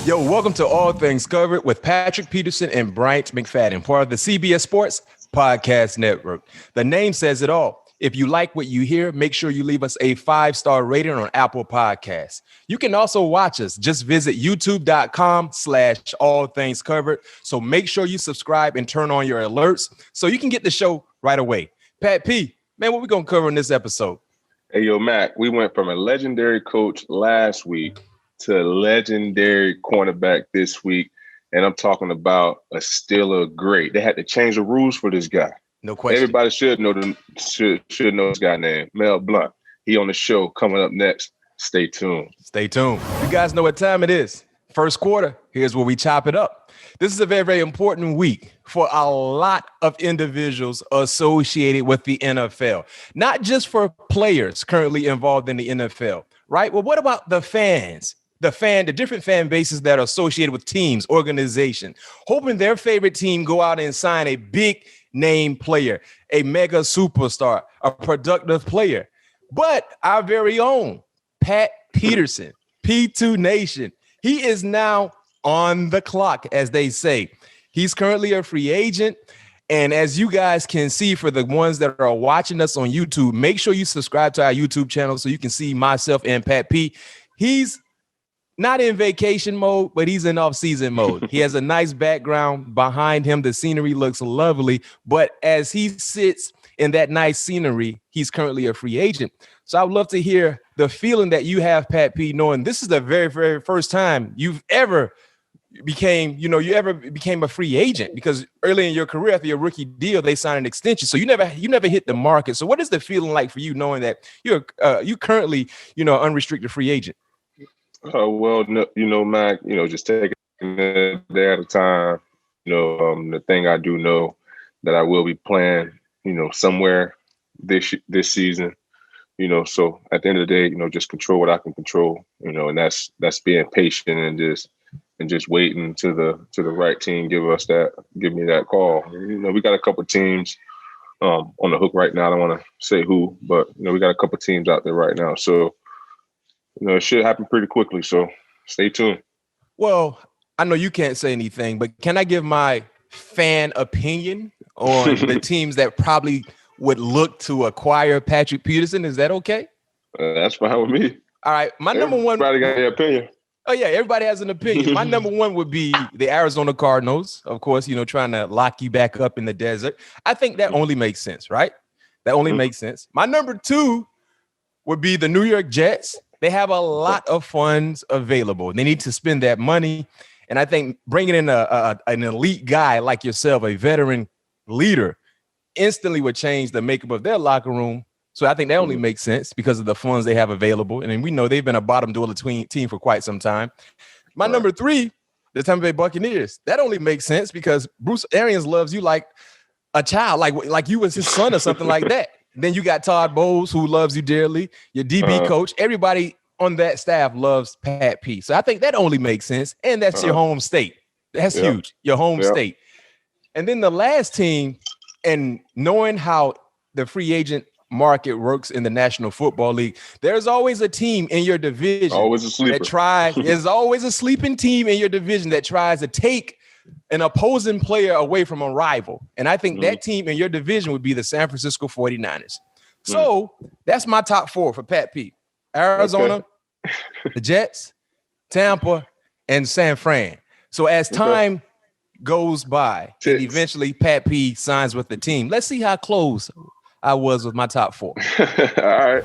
Yo, welcome to All Things Covered with Patrick Peterson and Bryant McFadden, part of the CBS Sports Podcast Network. The name says it all. If you like what you hear, make sure you leave us a 5-star rating on Apple Podcasts. You can also watch us. Just visit youtube.com/all things covered. So make sure you subscribe and turn on your alerts so you can get the show right away. Pat P, man, what we going to cover in this episode? Hey, yo, Mac, we went from a legendary coach last week to a legendary cornerback this week. And I'm talking about a Steeler great. They had to change the rules for this guy. No question. Everybody should know this guy named Mel Blount. He on the show coming up next. Stay tuned. Stay tuned. You guys know what time it is. First quarter. Here's where we chop it up. This is a very, very important week for a lot of individuals associated with the NFL, not just for players currently involved in the NFL, right? Well, what about the fans? The different fan bases that are associated with teams, organization, hoping their favorite team go out and sign a big name player, a mega superstar, a productive player. But our very own Pat Peterson, P2 Nation, he is now on the clock, as they say. He's currently a free agent. And as you guys can see, for the ones that are watching us on YouTube, make sure you subscribe to our YouTube channel so you can see myself and Pat P. He's not in vacation mode, but he's in off-season mode. He has a nice background behind him. The scenery looks lovely. But as he sits in that nice scenery, he's currently a free agent. So I would love to hear the feeling that you have, Pat P, knowing this is the very, very first time you've ever became a free agent, because early in your career, after your rookie deal, they signed an extension. So you never hit the market. So what is the feeling like for you knowing that you currently, unrestricted free agent? Well, Mac, just taking it a day at a time. The thing I do know that I will be playing, somewhere this season. So at the end of the day, just control what I can control. And that's being patient and just waiting to the right team give me that call. We got a couple teams on the hook right now. I don't want to say who, but we got a couple teams out there right now. So it should happen pretty quickly, so stay tuned. Well, I know you can't say anything, but can I give my fan opinion on the teams that probably would look to acquire Patrick Peterson? Is that okay? That's fine with me. All right. Number one. Everybody got their opinion. Oh, yeah. Everybody has an opinion. My number one would be the Arizona Cardinals, of course, trying to lock you back up in the desert. I think that only makes sense, right? That only makes sense. My number two would be the New York Jets. They have a lot of funds available. They need to spend that money. And I think bringing in an elite guy like yourself, a veteran leader, instantly would change the makeup of their locker room. So I think that only makes sense because of the funds they have available. And we know they've been a bottom dweller team for quite some time. My number three, the Tampa Bay Buccaneers. That only makes sense because Bruce Arians loves you like a child, like you was his son or something like that. Then you got Todd Bowles, who loves you dearly, your DB coach. Everybody on that staff loves Pat P. So I think that only makes sense. And that's your home state. That's huge, your home state. And then the last team, and knowing how the free agent market works in the National Football League, there's always a team in your division. Always a sleeper. There's always a sleeping team in your division that tries to take an opposing player away from a rival. And I think that team in your division would be the San Francisco 49ers. So that's my top four for Pat P. Arizona, the Jets, Tampa, and San Fran. So as time goes by, and eventually Pat P signs with the team, let's see how close I was with my top four. All right.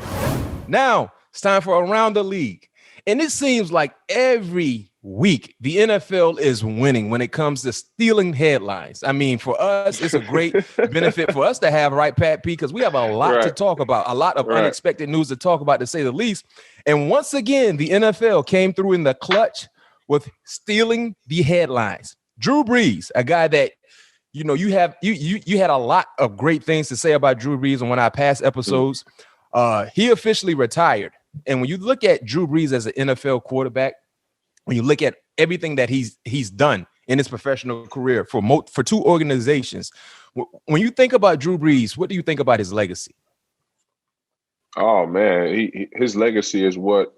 Now it's time for Around the League. And it seems like every week the NFL is winning when it comes to stealing headlines. I mean, for us, it's a great benefit for us to have, right, Pat P, because we have a lot to talk about, a lot of unexpected news to talk about, to say the least. And once again, the NFL came through in the clutch with stealing the headlines. Drew Brees, a guy that you had a lot of great things to say about Drew Brees on one of our past episodes. He officially retired. And when you look at Drew Brees as an NFL quarterback, when you look at everything that he's done in his professional career for two organizations, when you think about Drew Brees, what do you think about his legacy? Oh man, his legacy is what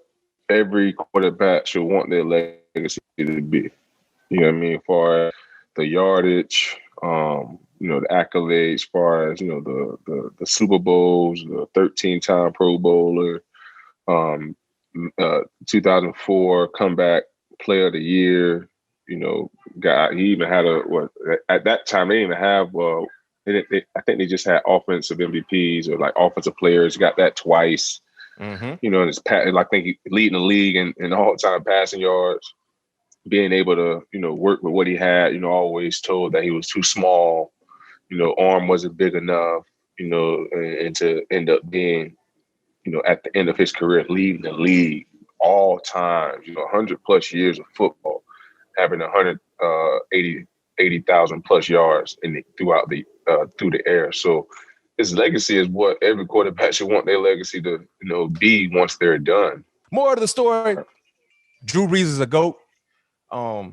every quarterback should want their legacy to be. You know what I mean? As far as the yardage, the accolades, as far as, the Super Bowls, the 13-time Pro Bowler, 2004 comeback player of the year, he even had at that time, they didn't even have, I think they just had offensive MVPs or like offensive players, got that twice. Mm-hmm. And his I think he leading the league in all-time passing yards, being able to, work with what he had, always told that he was too small, arm wasn't big enough, and to end up being, at the end of his career, leading the league all times, 100 plus years of football, having 80,000 plus yards through the air. So his legacy is what every quarterback should want their legacy to, be once they're done. More of the story, Drew Brees is a GOAT. I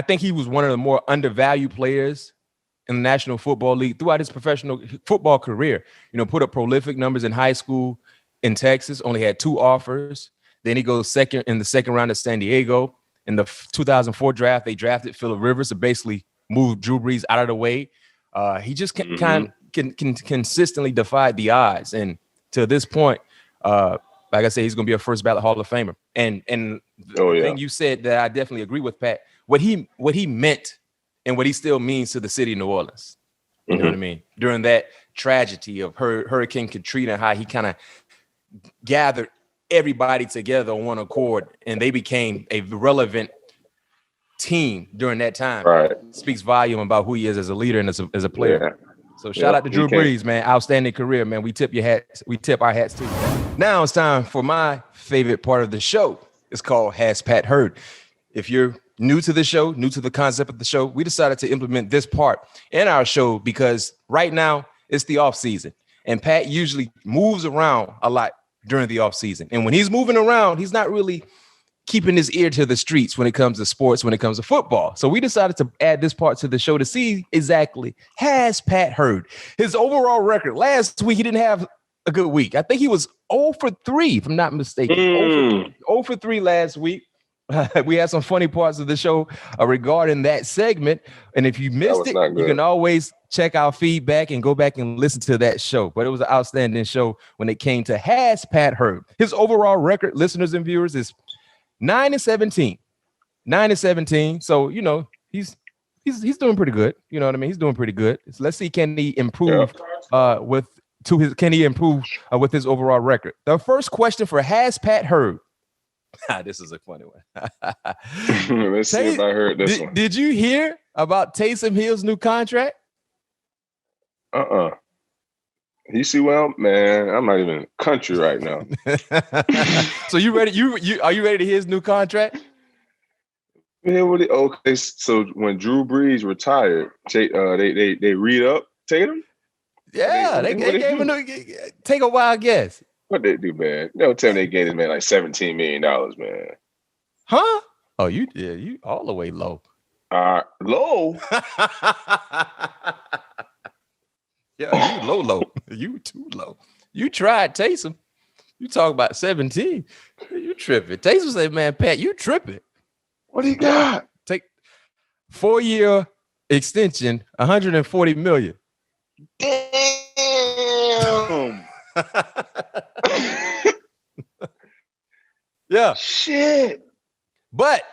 think he was one of the more undervalued players in the National Football League throughout his professional football career. Put up prolific numbers in high school in Texas, only had 2 offers. Then he goes second in the second round of San Diego. In the 2004 draft, they drafted Phillip Rivers to basically move Drew Brees out of the way. He just can consistently defy the odds. And to this point, like I said, he's going to be a first ballot Hall of Famer. And the thing you said that I definitely agree with, Pat, what he meant and what he still means to the city of New Orleans. You know what I mean? During that tragedy of Hurricane Katrina, how he kind of gathered everybody together on one accord, and they became a relevant team during that time. Right. Speaks volume about who he is as a leader and as a player. Yeah. So shout out to Drew Brees, man. Outstanding career, man. We tip your hats. We tip our hats too. Now it's time for my favorite part of the show. It's called Has Pat Heard? If you're new to the show, new to the concept of the show, we decided to implement this part in our show because right now it's the off season, and Pat usually moves around a lot during the off season. And when he's moving around, he's not really keeping his ear to the streets when it comes to sports, when it comes to football. So we decided to add this part to the show to see exactly, has Pat heard? His overall record. Last week, he didn't have a good week. I think he was 0 for 3, if I'm not mistaken. 0 for 3 last week. We had some funny parts of the show regarding that segment. And if you missed it, you can always check our feedback and go back and listen to that show. But it was an outstanding show when it came to Has Pat Heard? His overall record, listeners and viewers, is 9-17. 9-17. So, he's doing pretty good. You know what I mean? He's doing pretty good. So let's see, can he improve with his overall record? The first question for Has Pat Heard? This is a funny one. Let's see if I heard this one. Did you hear about Taysom Hill's new contract? You see, well, man, I'm not even in the country right now. So you ready? Are you ready to hear his new contract? Yeah, okay. So when Drew Brees retired, they re-up Tatum? Yeah, they gave him take a wild guess. What they do, man? Don't tell me they gave this man like $17 million, man. Huh? Oh, you all the way low. Low? Yeah, you low. You too low. You tried Taysom. You talk about 17. You tripping. Taysom said, man, Pat, you tripping. What do you got? Take 4-year extension, $140 million. Damn. Yeah. Shit. But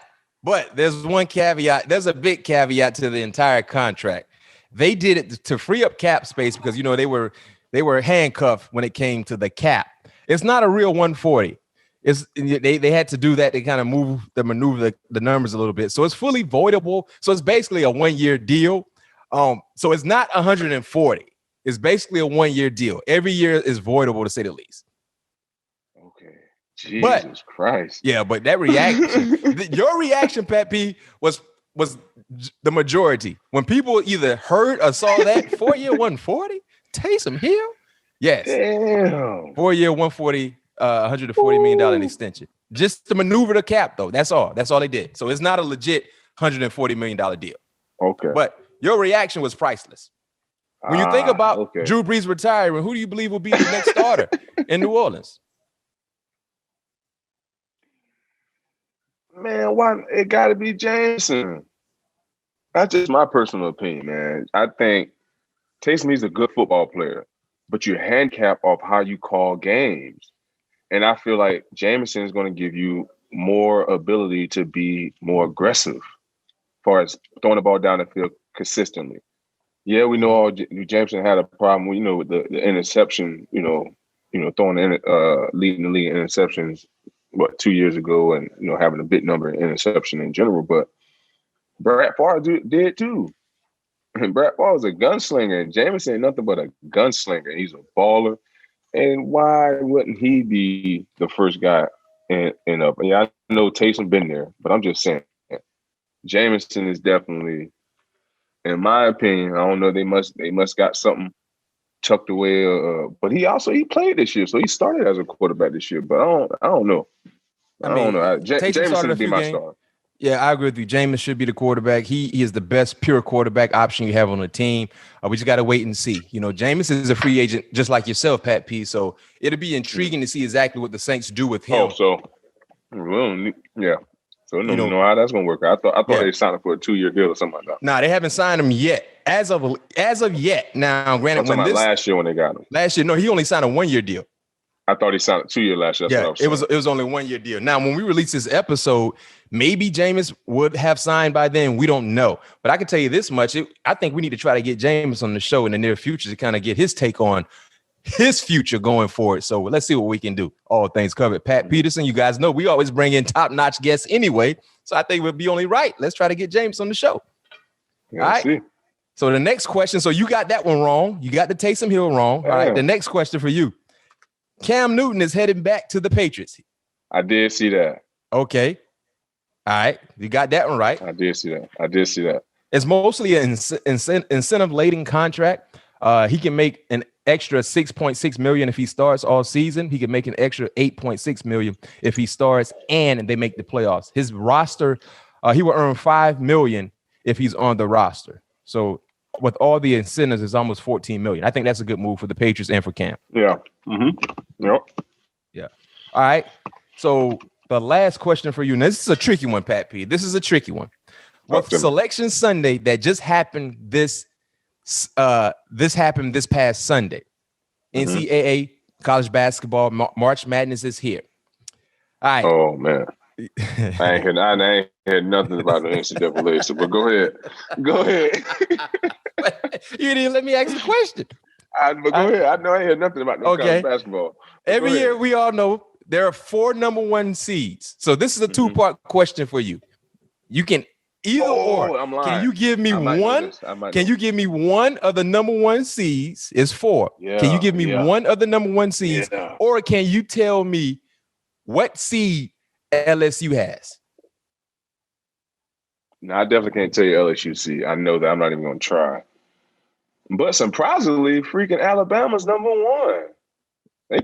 there's one caveat. There's a big caveat to the entire contract. They did it to free up cap space because they were handcuffed when it came to the cap. It's not a real 140. They had to do that to kind of maneuver the numbers a little bit. So it's fully voidable. So it's basically a 1-year deal. So it's not 140. It's basically a 1-year deal. Every year is voidable, to say the least. Okay. Jesus Christ. Yeah, but that reaction, your reaction, Pat P, was the majority. When people either heard or saw that 4-year 140, Taysom Hill, yes. Damn. 4-year 140, $140 million extension. Just to maneuver the cap, though. That's all. That's all they did. So it's not a legit $140 million deal. Okay. But your reaction was priceless. When you think about Drew Brees retiring, who do you believe will be the next starter in New Orleans? Man, why it got to be Jameson? That's just my personal opinion, man. I think Taysom is a good football player, but you handicap off how you call games. And I feel like Jameson is going to give you more ability to be more aggressive as far as throwing the ball down the field consistently. Yeah, we know all Jameson had a problem, with the interception, throwing leading the league in interceptions, 2 years ago, and having a big number of interception in general. But Brad Favre did too. And Brad Favre was a gunslinger, and Jameson ain't nothing but a gunslinger. He's a baller. And why wouldn't he be the first guy in up? Yeah, I know Taysom been there, but I'm just saying, Jameson is definitely, in my opinion, I don't know. They must got something tucked away. But he played this year, so he started as a quarterback this year. But I don't know. I don't know. Jameson would be my star. Yeah, I agree with you. Jameis should be the quarterback. He is the best pure quarterback option you have on the team. We just got to wait and see. Jameis is a free agent just like yourself, Pat P. So it'll be intriguing to see exactly what the Saints do with him. Yeah. So I don't know how that's going to work. I thought they signed him for a 2-year deal or something like that. Nah, they haven't signed him yet. As of yet. Now, granted, last year when they got him. Last year, no, he only signed a 1-year deal. I thought he signed a 2-year last year. It was only a 1-year deal. Now, when we release this episode, maybe Jameis would have signed by then. We don't know. But I can tell you this much. I think we need to try to get Jameis on the show in the near future to kind of get his take on his future going forward. So let's see what we can do. All things covered. Pat Peterson, you guys know we always bring in top-notch guests anyway. So I think it would be only right. Let's try to get Jameis on the show. Yeah, all right. See. So the next question. So you got that one wrong. You got the Taysom Hill wrong. All right. The next question for you. Cam Newton is heading back to the Patriots. I did see that. Okay. All right. You got that one right. I did see that. It's mostly an incentive-laden contract. He can make an extra $6.6 million if he starts all season. He can make an extra $8.6 million if he starts and they make the playoffs. His roster, he will earn $5 million if he's on the roster. So with all the incentives, it's almost $14 million. I think that's a good move for the Patriots and for Cam. Yeah. Mm-hmm. Yep. Yeah. All right. So the last question for you. Now, this is a tricky one, Pat P. This is a tricky one. With Selection Sunday that just happened this happened this past Sunday. Mm-hmm. NCAA college basketball March Madness is here. All right. Oh man. I ain't heard nothing about the NCAA. So, but go ahead. You didn't let me ask the question. But go ahead. I know I ain't heard nothing about college basketball. Every year we all know there are 4 number 1 seeds. So this is a 2-part question for you. You can either or. I'm lying. Can you give me one? Can you give me one of the number 1 seeds? It's 4. Yeah, can you give me one of the number 1 seeds? Yeah. Or can you tell me what seed LSU has? No, I definitely can't tell you LSU seed. I know that. I'm not even going to try. But surprisingly, freaking Alabama's number 1. They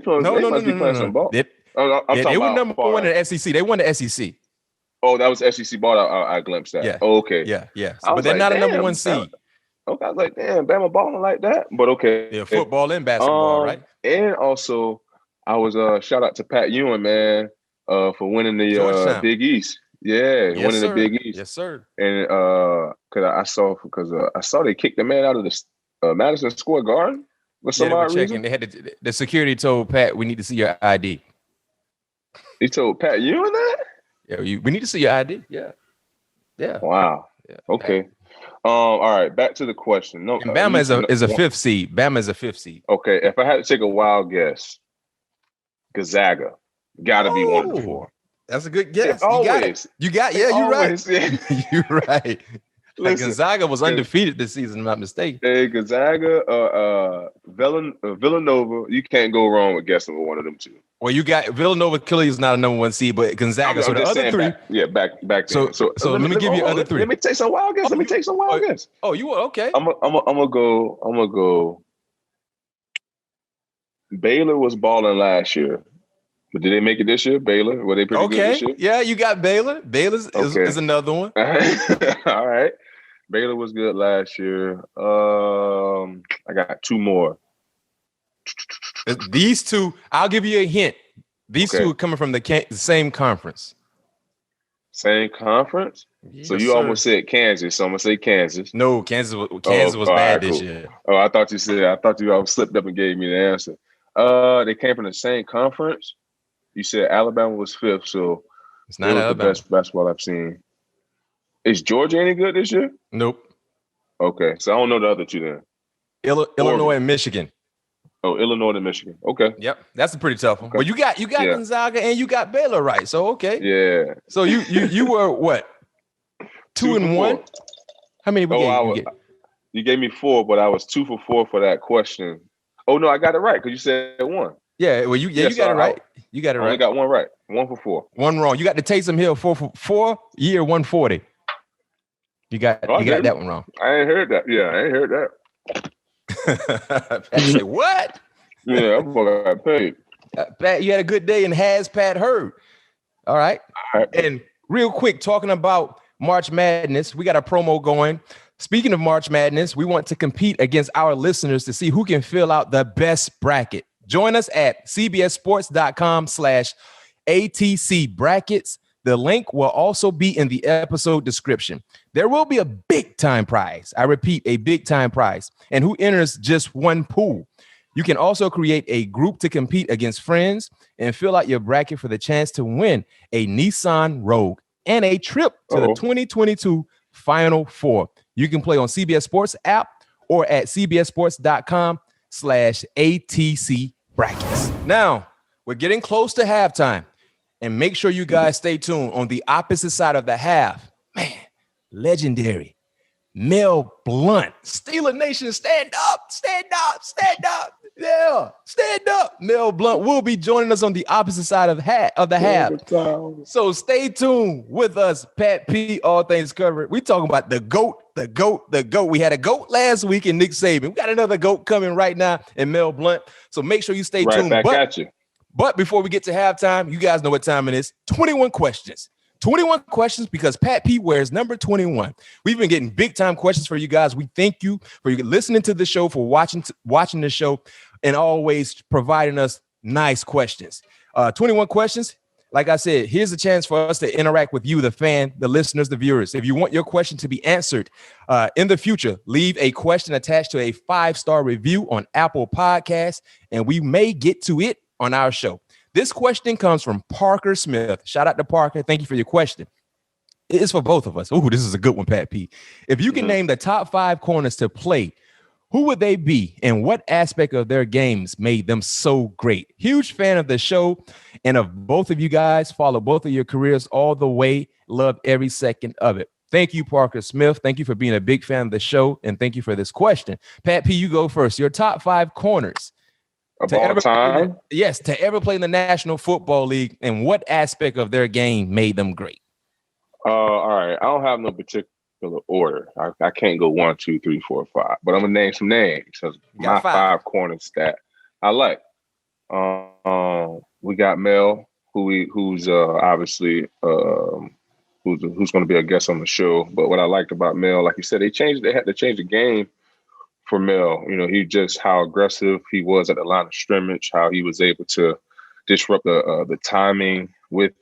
must be playing some ball. They were number 1 in the SEC. They won the SEC. Oh, that was SEC ball. I glimpsed that. Yeah. Oh, okay. Yeah. But they're not a number 1 seed. Okay, I was like, damn, Bama balling like that. But okay. Yeah, football and basketball, right? And also, I was shout out to Pat Ewing, man, for winning the Big East. Yeah, winning the Big East. Yes, sir. And because I saw they kicked the man out of the Madison Square Garden for some odd reason. They had the security told Pat, "We need to see your ID." He told Pat Ewing that? Yeah, we need to see your ID. Yeah. Wow. Yeah. Okay. All right. Back to the question. No, and Bama is a 5th seed. Bama is a 5th seed. Okay. If I had to take a wild guess, Gonzaga got to be 1 of the 4. That's a good guess. You got it. You're right. You're right. Listen, Gonzaga was undefeated this season, if I'm not mistaken. Hey, Gonzaga, Villanova. You can't go wrong with guessing with one of them 2. Well, you got Villanova. Clearly is not a number 1 seed, but Gonzaga. So the other 3. Back then. So let me give you the other 3. Let me take some wild guess. Oh, you were okay. I'm gonna go. Baylor was balling last year, but did they make it this year? Baylor, were they pretty good this year? Yeah, you got Baylor. Baylor is another one. All right. Baylor was good last year. I got 2 more. These 2, I'll give you a hint. These 2 are coming from the same conference. Same conference? Yes, So you sir. almost said Kansas, so I'm gonna say Kansas. No, Kansas was bad this year. Oh, I thought you all slipped up and gave me the answer. They came from the same conference. You said Alabama was 5th, so It's they not was the Alabama. best basketball I've seen. Is Georgia any good this year? Nope. Okay, so I don't know the other two then. Illinois and Michigan. Oh, Illinois and Michigan. Okay. Yep, that's a pretty tough one. Okay. But you got Yeah. Gonzaga and you got Baylor, right? So okay. Yeah. So you were what? 2 and 1? How many we gave you? You gave me 4, but I was 2 for 4 for that question. Oh no, I got it right because you said 1. Yeah, well, you got it right. You got it right. I only got 1 right. 1 for 4. 1 wrong. You got the Taysom Hill 4 for 4 year 140. You got that one wrong. I ain't heard that. Yeah, I ain't heard that. Pat said, what? Yeah, I'm got paid. Pat, you had a good day and has Pat heard. All right. And real quick, talking about March Madness, we got a promo going. Speaking of March Madness, we want to compete against our listeners to see who can fill out the best bracket. Join us at cbssports.com/ATC brackets. The link will also be in the episode description. There will be a big time prize. I repeat, a big time prize. And who enters just one pool. You can also create a group to compete against friends and fill out your bracket for the chance to win a Nissan Rogue and a trip to the 2022 Final Four. You can play on CBS Sports app or at cbssports.com/ATC brackets. Now, we're getting close to halftime. And make sure you guys stay tuned on the opposite side of the half. Man, legendary Mel Blount. Steeler Nation, stand up, stand up, stand up. Yeah, stand up. Mel Blount will be joining us on the opposite side of the half. So stay tuned with us, Pat P, All Things Covered. We talking about the GOAT, the GOAT, the GOAT. We had a GOAT last week in Nick Saban. We got another GOAT coming right now in Mel Blount. So make sure you stay tuned. Back at you. But before we get to halftime, you guys know what time it is. 21 questions. 21 questions because Pat P wears number 21. We've been getting big time questions for you guys. We thank you for listening to the show, for watching the show, and always providing us nice questions. 21 questions. Like I said, here's a chance for us to interact with you, the fan, the listeners, the viewers. If you want your question to be answered in the future, leave a question attached to a 5-star review on Apple Podcasts, and we may get to it on our show. This question comes from Parker Smith. Shout out to Parker. Thank you for your question. It is for both of us. Oh, this is a good one, Pat P. If you can name the top 5 corners to play, who would they be and what aspect of their games made them so great? Huge fan of the show and of both of you guys. Follow both of your careers all the way. Love every second of it. Thank you, Parker Smith. Thank you for being a big fan of the show, and thank you for this question. Pat P, you go first. Your top 5 corners of all time? Yes, to ever play in the National Football League, and what aspect of their game made them great? All right. I don't have no particular order. I can't go 1, 2, 3, 4, 5. But I'm gonna name some names. My 5 corners that I like. We got Mel, who's obviously who's going to be a guest on the show. But what I liked about Mel, like you said, they had to change the game for Mel. You know, just how aggressive he was at the line of scrimmage, how he was able to disrupt the timing with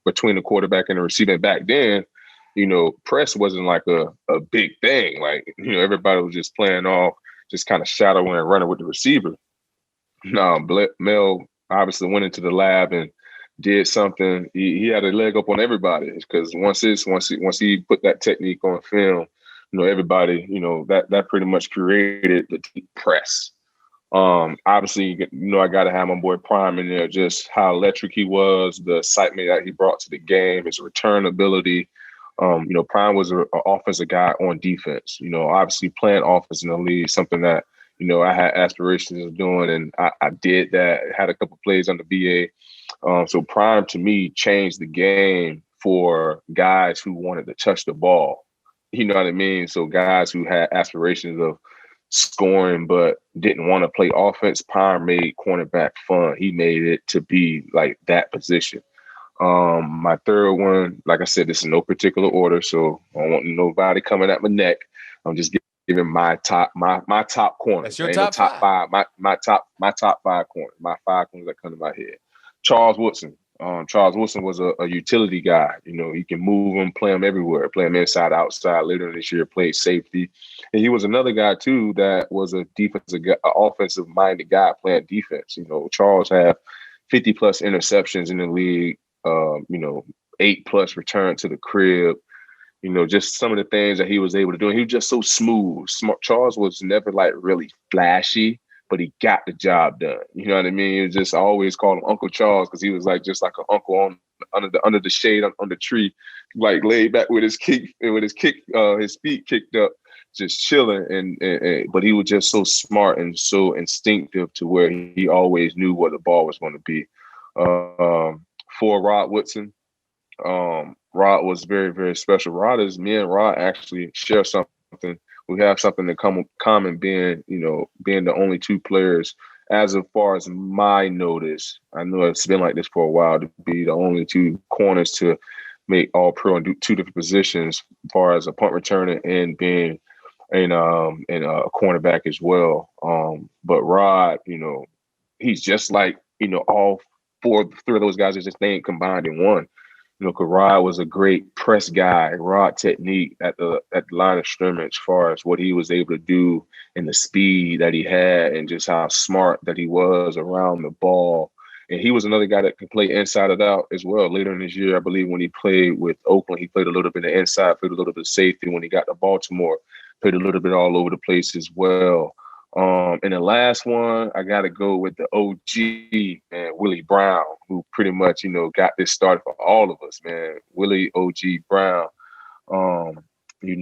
between the quarterback and the receiver. Back then, you know, press wasn't like a big thing. Like, you know, everybody was just playing off, just kind of shadowing and running with the receiver. No, Mel obviously went into the lab and did something. He had a leg up on everybody because once he put that technique on film, you know, everybody, you know, that pretty much created the deep press. Obviously, you know, I got to have my boy Prime in there, just how electric he was, the excitement that he brought to the game, his return ability. You know, Prime was an offensive guy on defense, you know, obviously playing offense in the league, something that, you know, I had aspirations of doing, and I did that, had a couple plays on the BA. So Prime, to me, changed the game for guys who wanted to touch the ball. You know what I mean? So guys who had aspirations of scoring but didn't want to play offense, Prime made cornerback fun. He made it to be like that position. My third one, like I said, this is no particular order, so I don't want nobody coming at my neck. I'm just giving my top corners. That's your top 5. My top 5 corners. My 5 corners that come to my head. Charles Woodson, Charles Woodson was a utility guy. You know, you can move him, play him everywhere, play him inside, outside. Later this year, played safety. And he was another guy, too, that was a defensive guy, offensive-minded guy playing defense. You know, Charles had 50-plus interceptions in the league, 8+ return to the crib. You know, just some of the things that he was able to do. And he was just so smooth. Charles was never, like, really flashy, but he got the job done. You know what I mean? It was just, I always called him Uncle Charles because he was like just like an uncle under the shade on the tree, like laid back with his feet kicked up, just chilling. But he was just so smart and so instinctive to where he always knew what the ball was going to be. For Rod Woodson, Rod was very, very special. Me and Rod actually share something. We have something in common being the only two players, as far as my notice. I know it's been like this for a while, to be the only two corners to make all pro and do two different positions as far as a punt returner and being a cornerback as well. But Rod, he's just like, all three of those guys are just they ain't combined in one. Because Rod was a great press guy, Rod technique at the line of scrimmage, as far as what he was able to do and the speed that he had and just how smart that he was around the ball. And he was another guy that could play inside and out as well. Later in this year, I believe when he played with Oakland, he played a little bit of inside, played a little bit of safety. When he got to Baltimore, played a little bit all over the place as well. And the last one, I got to go with the OG, man, Willie Brown, who pretty much, got this started for all of us, man. Willie OG Brown, he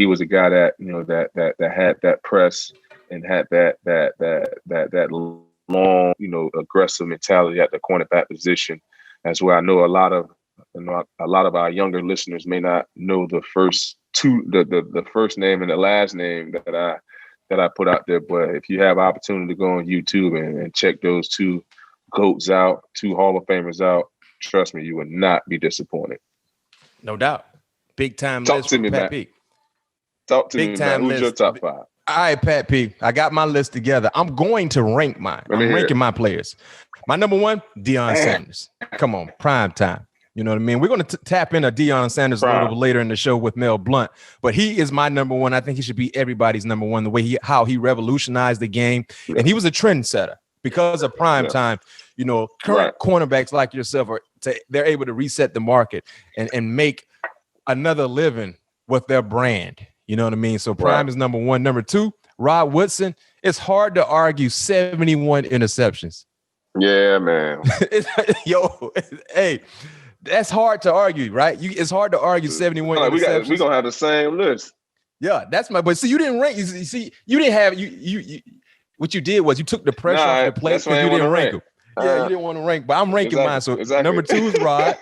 was a guy that, that had that press and had that long, aggressive mentality at the cornerback position. That's where I know a lot of our younger listeners may not know the first two, the first name and the last name that I put out there. But if you have opportunity to go on YouTube and check those two GOATs out, two Hall of Famers out, trust me, you will not be disappointed. No doubt. Big time Talk list to me, Pat Matt. P. Talk to Big me, time Matt. Who's list. your top five? All right, Pat P. I got my list together. I'm going to rank mine. I'm ranking my players. My number one, Deion Sanders. Come on, prime time. You know what I mean? We're going to tap into Deion Sanders a little bit later in the show with Mel Blount, but he is my number one. I think he should be everybody's number one, the way how he revolutionized the game. Yeah. And he was a trendsetter because of prime time. Current cornerbacks like yourself, they're able to reset the market and make another living with their brand. You know what I mean? So prime is number one. Number two, Rod Woodson. It's hard to argue 71 interceptions. Yeah, man. Hey. That's hard to argue, right? It's hard to argue 71. We're gonna have the same list. Yeah, that's but see, you didn't rank. You see, you didn't have you. What you did was you took the pressure off the plate because you didn't rank them. Yeah, you didn't want to rank, but I'm ranking mine. So number two is Rod.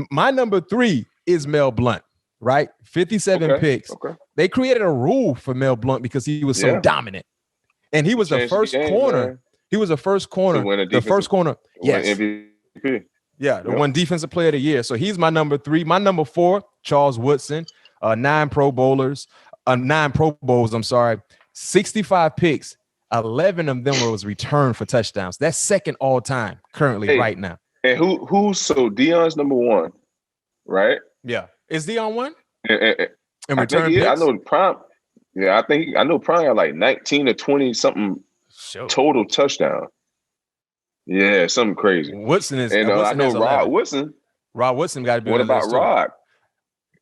My number three is Mel Blount. Right, 57 picks. Okay. They created a rule for Mel Blount because he was so dominant, and he was the first corner. Man. He was the first corner. The first corner. Yes. MVP. Yeah, the one defensive player of the year. So he's my number three. My number four, Charles Woodson, 9 Pro Bowls, 65 picks. 11 of them was returned for touchdowns. That's second all time currently right now. And so Deion's number one, right? Yeah. Is Deion one? And return picks? I know Prime. Yeah, I know Prime had like 19 or 20 something total touchdown. Yeah, something crazy. Woodson is, and I know Rod Woodson. Rod Woodson got to be. What about Rod?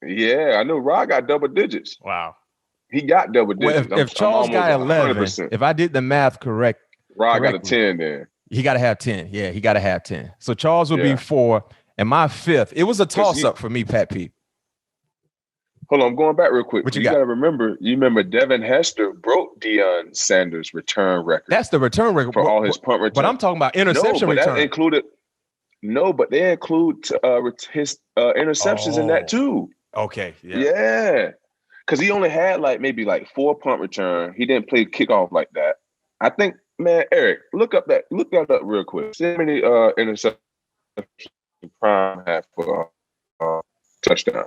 Yeah, I know Rod got double digits. Wow, he got double digits. Well, if Charles got 11, 100%. If I did the math correct, Rod got a 10. Then he got to have 10. Yeah, he got to have 10. So Charles would be 4, and my 5th. It was a toss up for me, Pat P. Hold on, I'm going back real quick. What you got to remember, Devin Hester broke Deion Sanders' return record. That's the return record for all his punt returns. But I'm talking about interception return. But they include his interceptions in that too. Okay. Yeah. Because he only had maybe 4 punt return. He didn't play kickoff like that. I think, man, Eric, look that up real quick. See how many interceptions Prime had for touchdown.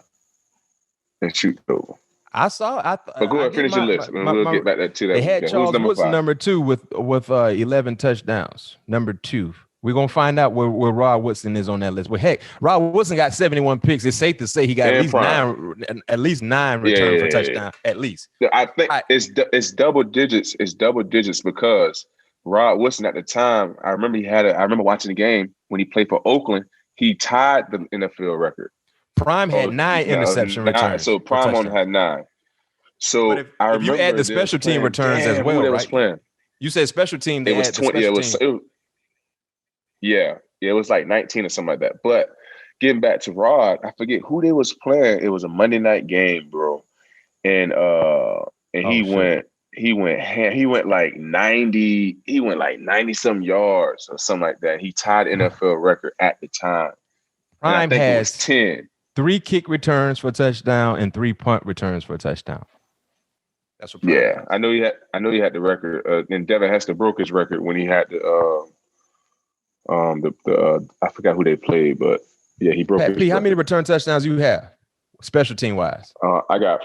And shoot over. I saw. But go ahead, finish your list. We'll get back to that. They had Charles Woodson number 2 with 11 touchdowns. Number 2. We're going to find out where Rod Woodson is on that list. Well, heck, Rod Woodson got 71 picks. It's safe to say he got at least nine returns for touchdown, at least. I think it's double digits. It's double digits because Rod Woodson at the time, I remember watching the game when he played for Oakland. He tied the NFL record. Prime had 9 interception returns. So Prime only had 9. So if you add the special team returns as well, right? You said special team. They was 20. It was like 19 or something like that. But getting back to Rod, I forget who they was playing. It was a Monday night game, bro, and he went like 90. He went like 90-some yards or something like that. He tied NFL record at the time. Prime has 10. 3 kick returns for a touchdown and 3 punt returns for a touchdown. That's what. Prime has. I know he had the record. And Devin Hester broke his record when he had the I forgot who they played, but yeah, he broke. Pat, how many return touchdowns you have, special team wise? I got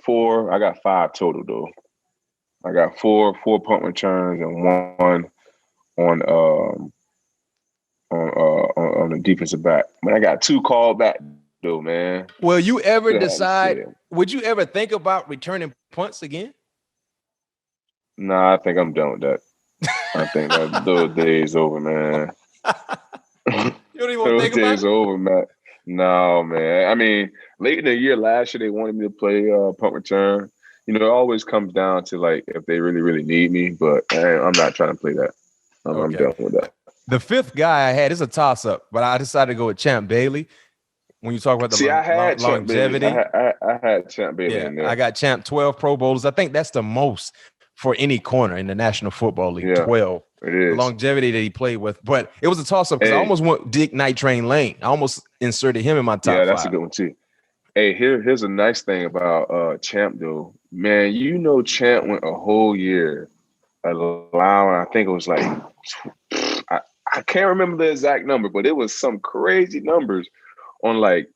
4. I got 5 total though. I got 4 punt returns and 1 on the defensive back. But I got 2 called back though, man. Will you ever decide? Would you ever think about returning punts again? Nah, I think I'm done with that. I think that those days over, man. You don't even want to think about it? Those days over, man. No, man. I mean, late in the year last year, they wanted me to play punt return. You know, it always comes down to like if they really, really need me, but I'm not trying to play that. I'm done with that. The 5th guy I had is a toss-up, but I decided to go with Champ Bailey. When you talk about the longevity, I had Champ Bailey in there. I got Champ 12 Pro Bowlers. I think that's the most for any corner in the National Football League. 12. It is. The longevity that he played with. But it was a toss-up because I almost went Dick Night Train Lane. I almost inserted him in my top 5. Yeah, that's a good one too. Hey, here's a nice thing about Champ though. Man, you know Champ went a whole year allowing, I think it was like I can't remember the exact number, but it was some crazy numbers on like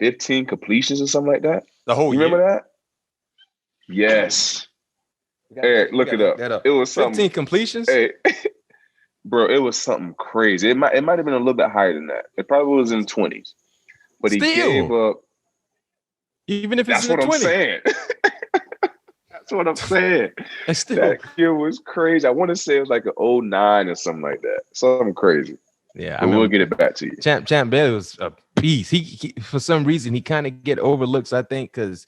15 completions or something like that. The whole year. Remember that? Yes. Eric, look it up. It was something. 15 completions? Hey, bro, it was something crazy. It might have been a little bit higher than that. It probably was in 20s. But he gave up. Even if it's in the 20s. That's what I'm saying. That's what I'm saying. That year was crazy. I want to say it was like an 09 or something like that. Something crazy. Yeah, but we'll get it back to you. Champ Bailey was a beast. He for some reason he kind of get overlooked, I think, because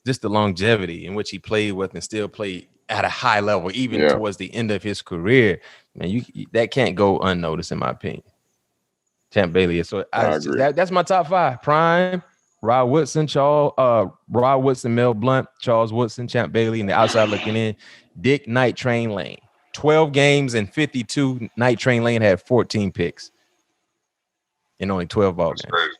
just the longevity in which he played with and still played at a high level, even towards the end of his career. Man, that can't go unnoticed, in my opinion. Champ Bailey. So that's my top 5. Prime, Rod Woodson, Mel Blount, Charles Woodson, Champ Bailey, and the outside looking in, Dick Night Train Lane. 12 games and 52. Night Train Lane had 14 picks in only 12 ball games. Crazy.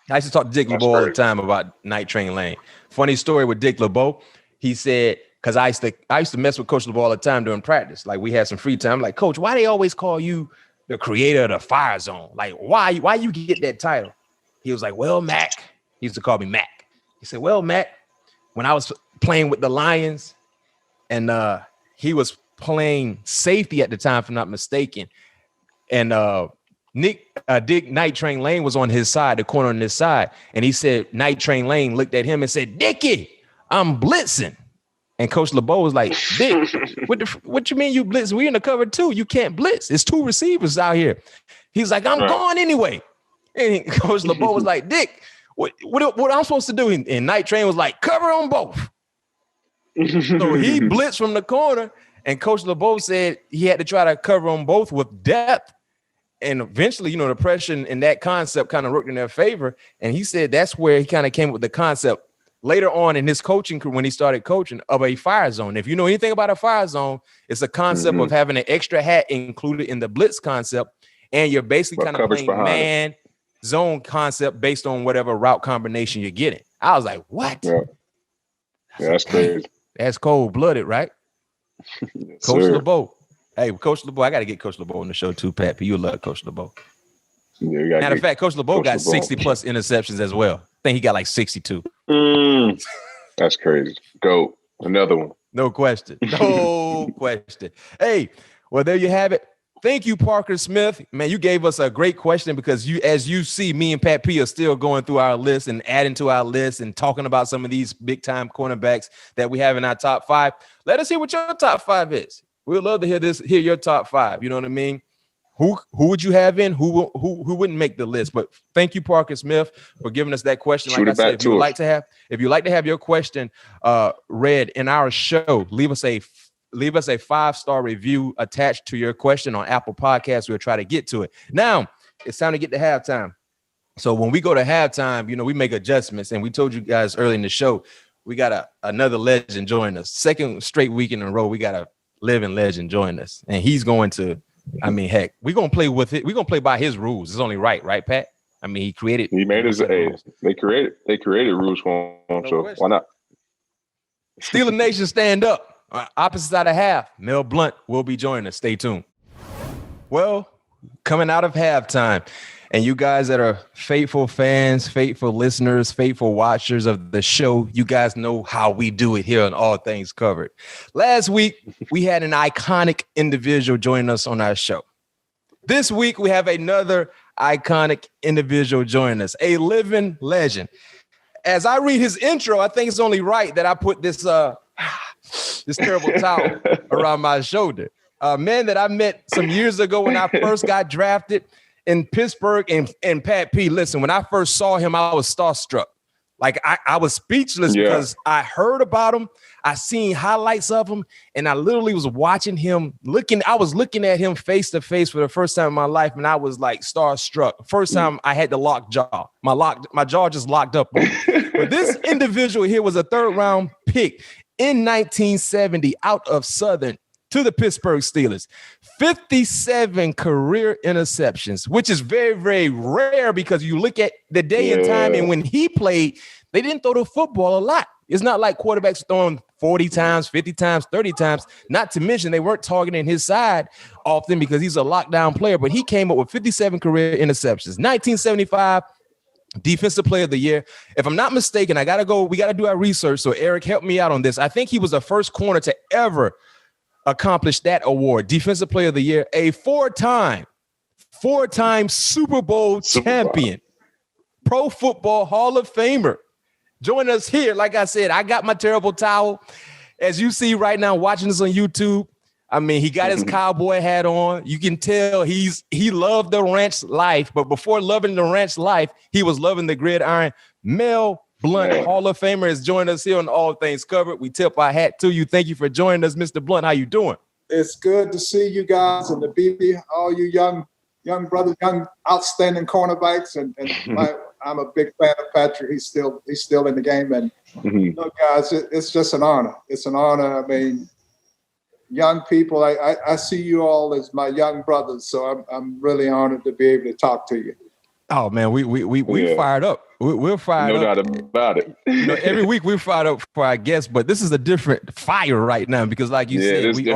I used to talk to Dick LeBeau all the time about Night Train Lane. Funny story with Dick LeBeau. He said, because I used to mess with Coach LeBeau all the time during practice. Like we had some free time. I'm like, Coach, why they always call you the creator of the fire zone? Like, why you get that title? He was like, well, Mac. He used to call me Mac. He said, well, Mac, when I was playing with the Lions and he was playing safety at the time, if I'm not mistaken. And Dick Night Train Lane was on his side, the corner on his side. And he said, Night Train Lane looked at him and said, Dickie, I'm blitzing. And Coach LeBeau was like, Dick, what you mean you blitz? We're in the cover 2. You can't blitz. It's 2 receivers out here. He's like, I'm gone anyway. And Coach LeBeau was like, Dick, what I'm supposed to do? And Night Train was like, cover on both. So he blitzed from the corner. And Coach LeBeau said he had to try to cover on both with depth. And eventually, the pressure and that concept kind of worked in their favor. And he said that's where he kind of came with the concept later on in his coaching career when he started coaching of a fire zone. If you know anything about a fire zone, it's a concept of having an extra hat included in the blitz concept. And you're basically kind of playing man zone concept based on whatever route combination you're getting. I was like, what? Yeah, that's crazy. That's cold-blooded, right? Yes, Coach sir. LeBeau. Hey, Coach LeBeau, I got to get Coach LeBeau on the show too, Pat. You love Coach LeBeau. Yeah, matter of fact, Coach LeBeau got 60-plus interceptions as well. I think he got like 62. That's crazy. Go. Another one. No question. No question. Hey, well, there you have it. Thank you, Parker Smith. Man, you gave us a great question because as you see, me and Pat P are still going through our list and adding to our list and talking about some of these big time cornerbacks that we have in our top 5. Let us hear what your top 5 is. We'd love to hear your top 5. You know what I mean? Who would you have in? Who wouldn't make the list? But thank you, Parker Smith, for giving us that question. Like I said, if you'd like to have your question read in our show, leave us a 5-star review attached to your question on Apple Podcasts. We'll try to get to it. Now it's time to get to halftime. So when we go to halftime, we make adjustments, and we told you guys early in the show, we got another legend join us. Second straight week in a row, we got a living legend join us, and he's going to. Heck, we're gonna play with it. We're gonna play by his rules. It's only right, Pat? He made his A's. They created rules for him, so why not? Steeler Nation, stand up. Opposite side of half, Mel Blount will be joining us. Stay tuned. Well, coming out of halftime, and you guys that are faithful fans, faithful listeners, faithful watchers of the show, you guys know how we do it here on All Things Covered. Last week, we had an iconic individual join us on our show. This week, we have another iconic individual join us, a living legend. As I read his intro, I think it's only right that I put this terrible towel around my shoulder. A man that I met some years ago when I first got drafted in Pittsburgh, and Pat P. Listen, when I first saw him, I was starstruck. Like I was speechless because I heard about him. I seen highlights of him, and I literally was watching him I was looking at him face to face for the first time in my life, and I was like starstruck. First time I had the locked jaw. My jaw just locked up. But this individual here was a 3rd-round pick in 1970 out of Southern to the Pittsburgh Steelers. 57 career interceptions, which is very, very rare because you look at the day and time, and when he played, they didn't throw the football a lot. It's not like quarterbacks throwing 40 times, 50 times, 30 times, not to mention they weren't targeting his side often because he's a lockdown player, but he came up with 57 career interceptions. 1975, Defensive Player of the Year. If I'm not mistaken, we got to do our research. So Eric, help me out on this. I think he was the first corner to ever accomplish that award, Defensive Player of the Year, a four-time Super Bowl champion, Pro Football Hall of Famer. Join us here. Like I said, I got my terrible towel. As you see right now, watching this on YouTube, he got his cowboy hat on. You can tell he loved the ranch life, but before loving the ranch life, he was loving the gridiron. Mel Blount, Hall of Famer, has joined us here on All Things Covered. We tip our hat to you. Thank you for joining us, Mr. Blount. How you doing? It's good to see you guys and the BB, all you young brothers, young outstanding cornerbacks, and I'm a big fan of Patrick. He's still in the game, and look, guys, it's just an honor. It's an honor. Young people, I see you all as my young brothers, so I'm really honored to be able to talk to you. Oh man, we fired up. We're fired up. No doubt about it. Every week we're fired up for our guests, but this is a different fire right now because, like you said, we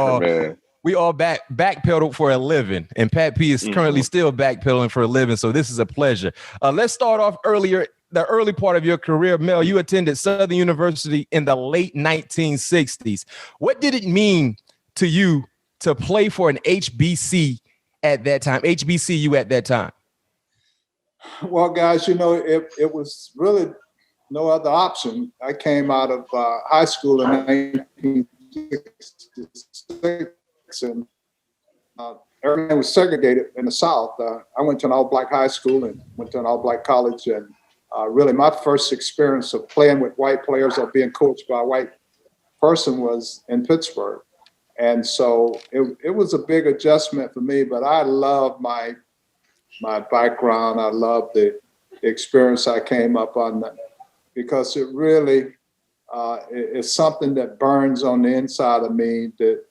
all backpedaled for a living, and Pat P is currently still backpedaling for a living. So this is a pleasure. Let's start off the early part of your career. Mel, you attended Southern University in the late 1960s. What did it mean to you to play for an HBCU at that time? Well, guys, it was really no other option. I came out of high school in 1966, and everything was segregated in the South. I went to an all-black high school and went to an all-black college, and really my first experience of playing with white players or being coached by a white person was in Pittsburgh. And so it was a big adjustment for me, but I love my background. I love the experience I came up on, because it really is something that burns on the inside of me that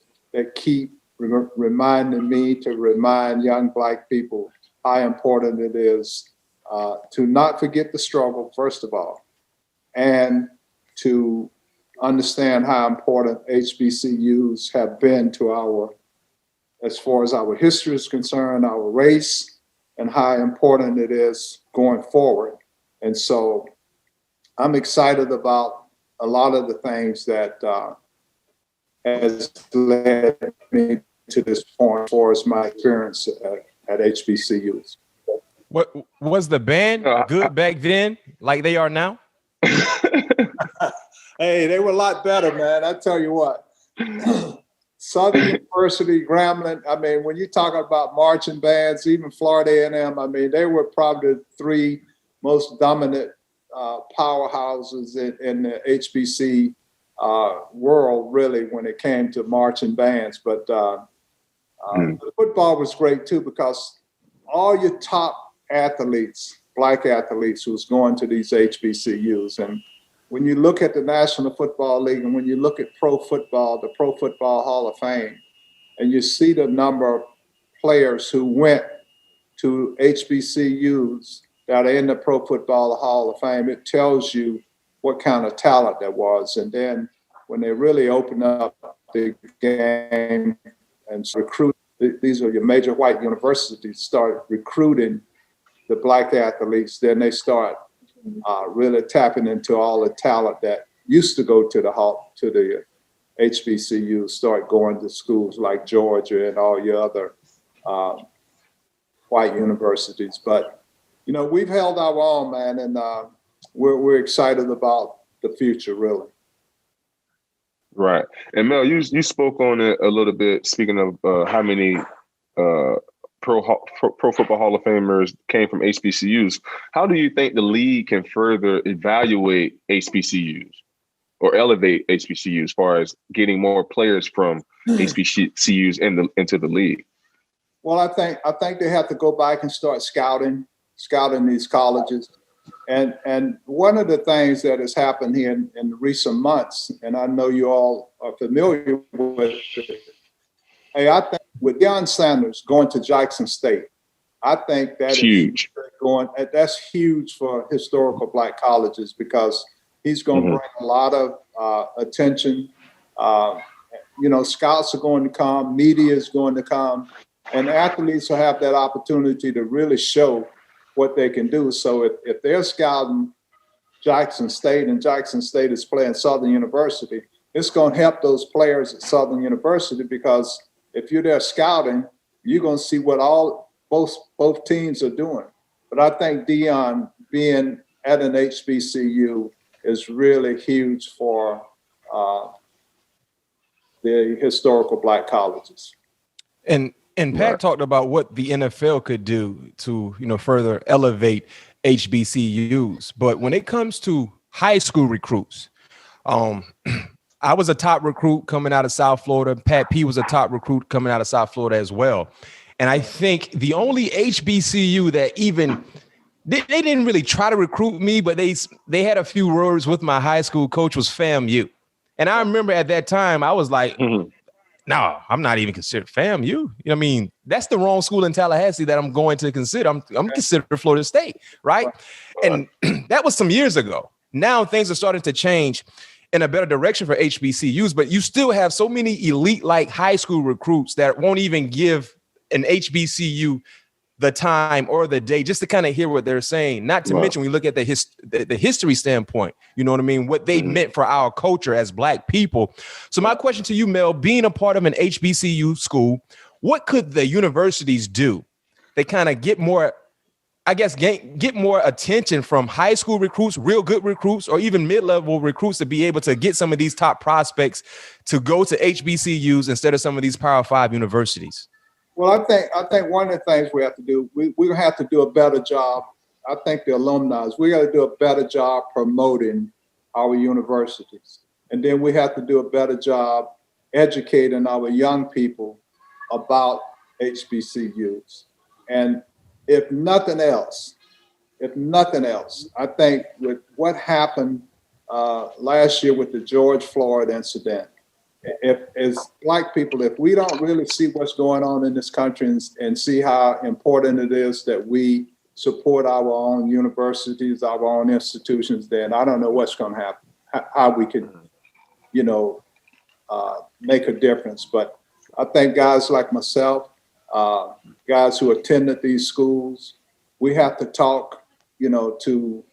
keep reminding me to remind young Black people how important it is to not forget the struggle, first of all, and to understand how important HBCUs have been to as far as our history is concerned, our race, and how important it is going forward. And so I'm excited about a lot of the things that has led me to this point as far as my experience at HBCUs. What was the band good back then, like they are now? Hey, they were a lot better, man. I tell you what. Southern University, Grambling. I mean, when you talk about marching bands, even Florida A&M, I mean, they were probably the three most dominant powerhouses in the HBC world, really, when it came to marching bands. But the football was great too, because all your top athletes, black athletes, was going to these HBCUs. And when you look at the National Football League and when you look at pro football, the Pro Football Hall of Fame, and you see the number of players who went to HBCUs that are in the Pro Football Hall of Fame, it tells you what kind of talent there was. And then when they really open up the game and recruit, these are your major white universities, start recruiting the black athletes, then they start really tapping into all the talent that used to go to the HBCUs, start going to schools like Georgia and all your other white universities. But, you know, we've held our own, man, and we're excited about the future, really. Right. And Mel, you spoke on it a little bit, speaking of how many Pro Football Hall of Famers came from HBCUs. How do you think the league can further evaluate HBCUs or elevate HBCUs as far as getting more players from HBCUs into the league? Well, I think they have to go back and start scouting these colleges. And one of the things that has happened here in recent months, and I know you all are familiar with it, hey, I think with Deion Sanders going to Jackson State, I think that huge. That's huge for historical black colleges, because he's going to bring a lot of attention. You know, scouts are going to come, media is going to come, and athletes will have that opportunity to really show what they can do. So if they're scouting Jackson State and Jackson State is playing Southern University, it's going to help those players at Southern University, because if you're there scouting, you're going to see what both teams are doing. But I think Deion being at an HBCU is really huge for the historical black colleges. And Pat talked about what the NFL could do to, you know, further elevate HBCUs. But when it comes to high school recruits, I was a top recruit coming out of South Florida. Pat P was a top recruit coming out of South Florida as well. And I think the only HBCU that even they didn't really try to recruit me, but they had a few words with my high school coach was FAMU. And I remember at that time I was like, no, I'm not even considered FAMU. You know what I mean? That's the wrong school in Tallahassee that I'm going to consider. I'm considered Florida State, right? And that was some years ago. Now things are starting to change in a better direction for HBCUs, but you still have so many elite-like high school recruits that won't even give an HBCU the time or the day just to kind of hear what they're saying. Not to mention, we look at the history standpoint, you know what I mean? What they meant for our culture as black people. So my question to you, Mel, being a part of an HBCU school, what could the universities do? They kind of get more, I guess, get more attention from high school recruits, real good recruits, or even mid-level recruits to be able to get some of these top prospects to go to HBCUs instead of some of these Power 5 universities? Well, I think one of the things we have to do, we have to do a better job. I think the alumni, we got to do a better job promoting our universities. And then we have to do a better job educating our young people about HBCUs. And if nothing else, I think with what happened last year with the George Floyd incident, if as black people, if we don't really see what's going on in this country and see how important it is that we support our own universities, our own institutions, then I don't know what's going to happen, how we can, make a difference. But I think guys like myself, guys who attended these schools, we have to talk, to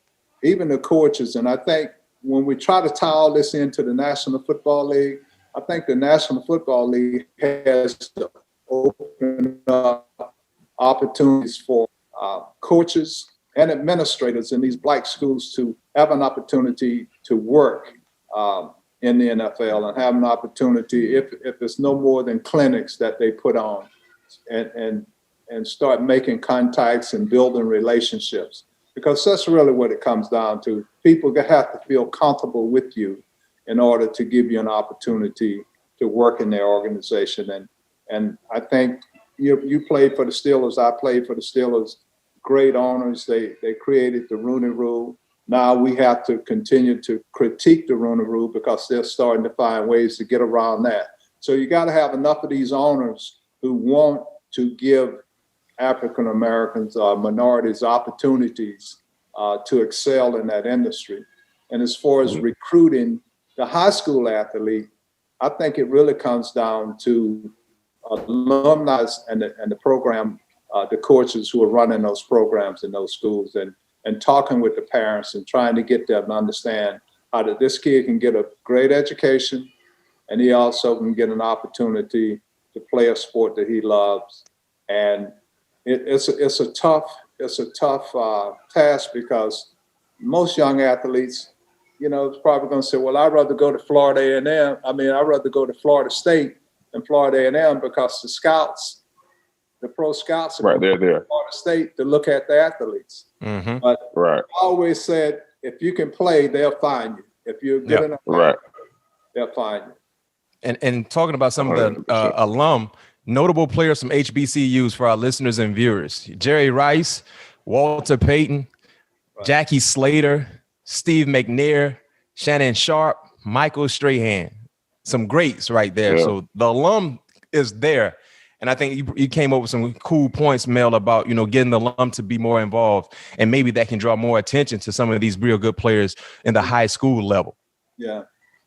even the coaches. And I think when we try to tie all this into the National Football League, I think the National Football League has to opened up opportunities for coaches and administrators in these black schools to have an opportunity to work in the NFL and have an opportunity, if it's no more than clinics that they put on, and start making contacts and building relationships. Because that's really what it comes down to. People have to feel comfortable with you in order to give you an opportunity to work in their organization. And I think you played for the Steelers, I played for the Steelers. Great owners, they created the Rooney Rule. Now we have to continue to critique the Rooney Rule because they're starting to find ways to get around that. So you got to have enough of these owners who want to give African Americans or minorities opportunities to excel in that industry. And as far as recruiting the high school athlete, I think it really comes down to alumni and the program, the coaches who are running those programs in those schools, and talking with the parents and trying to get them to understand how that this kid can get a great education, and he also can get an opportunity to play a sport that he loves. And it's a tough task, because most young athletes, it's probably going to say, well, I'd rather go to Florida A&M. I'd rather go to Florida State than Florida A&M, because the pro scouts are there. Florida State to look at the athletes. Mm-hmm. But I always said, if you can play, they'll find you. If you're good enough, they'll find you. And talking about some of the alum, notable players from HBCUs for our listeners and viewers: Jerry Rice, Walter Payton, Jackie Slater, Steve McNair, Shannon Sharp, Michael Strahan. Some greats right there. Yeah. So the alum is there. And I think you came up with some cool points, Mel, about, getting the alum to be more involved. And maybe that can draw more attention to some of these real good players in the high school level. Yeah.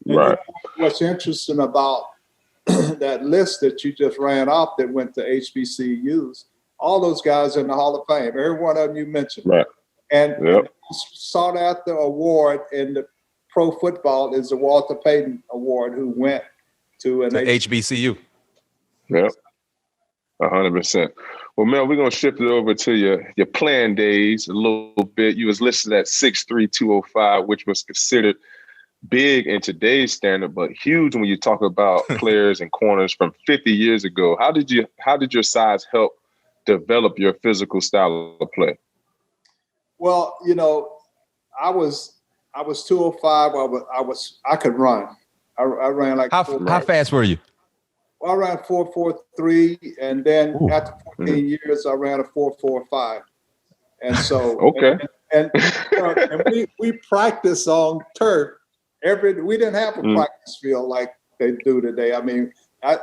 And what's interesting about that list that you just ran off that went to HBCUs, all those guys in the Hall of Fame, every one of them you mentioned. Right. And sought after award in the pro football is the Walter Payton Award, who went to an HBCU. Yep. 100%. Well, Mel, we're going to shift it over to your playing days a little bit. You was listed at 6'3", 205, which was considered big in today's standard, but huge when you talk about players and corners from 50 years ago. How did your size help develop your physical style of play? Well, I was 205. I could run. I ran like how fast were you? Well, I ran 4.43, and then after 14 years, I ran a 4.45. And so, okay. And we practice on turf. We didn't have a practice field like they do today. I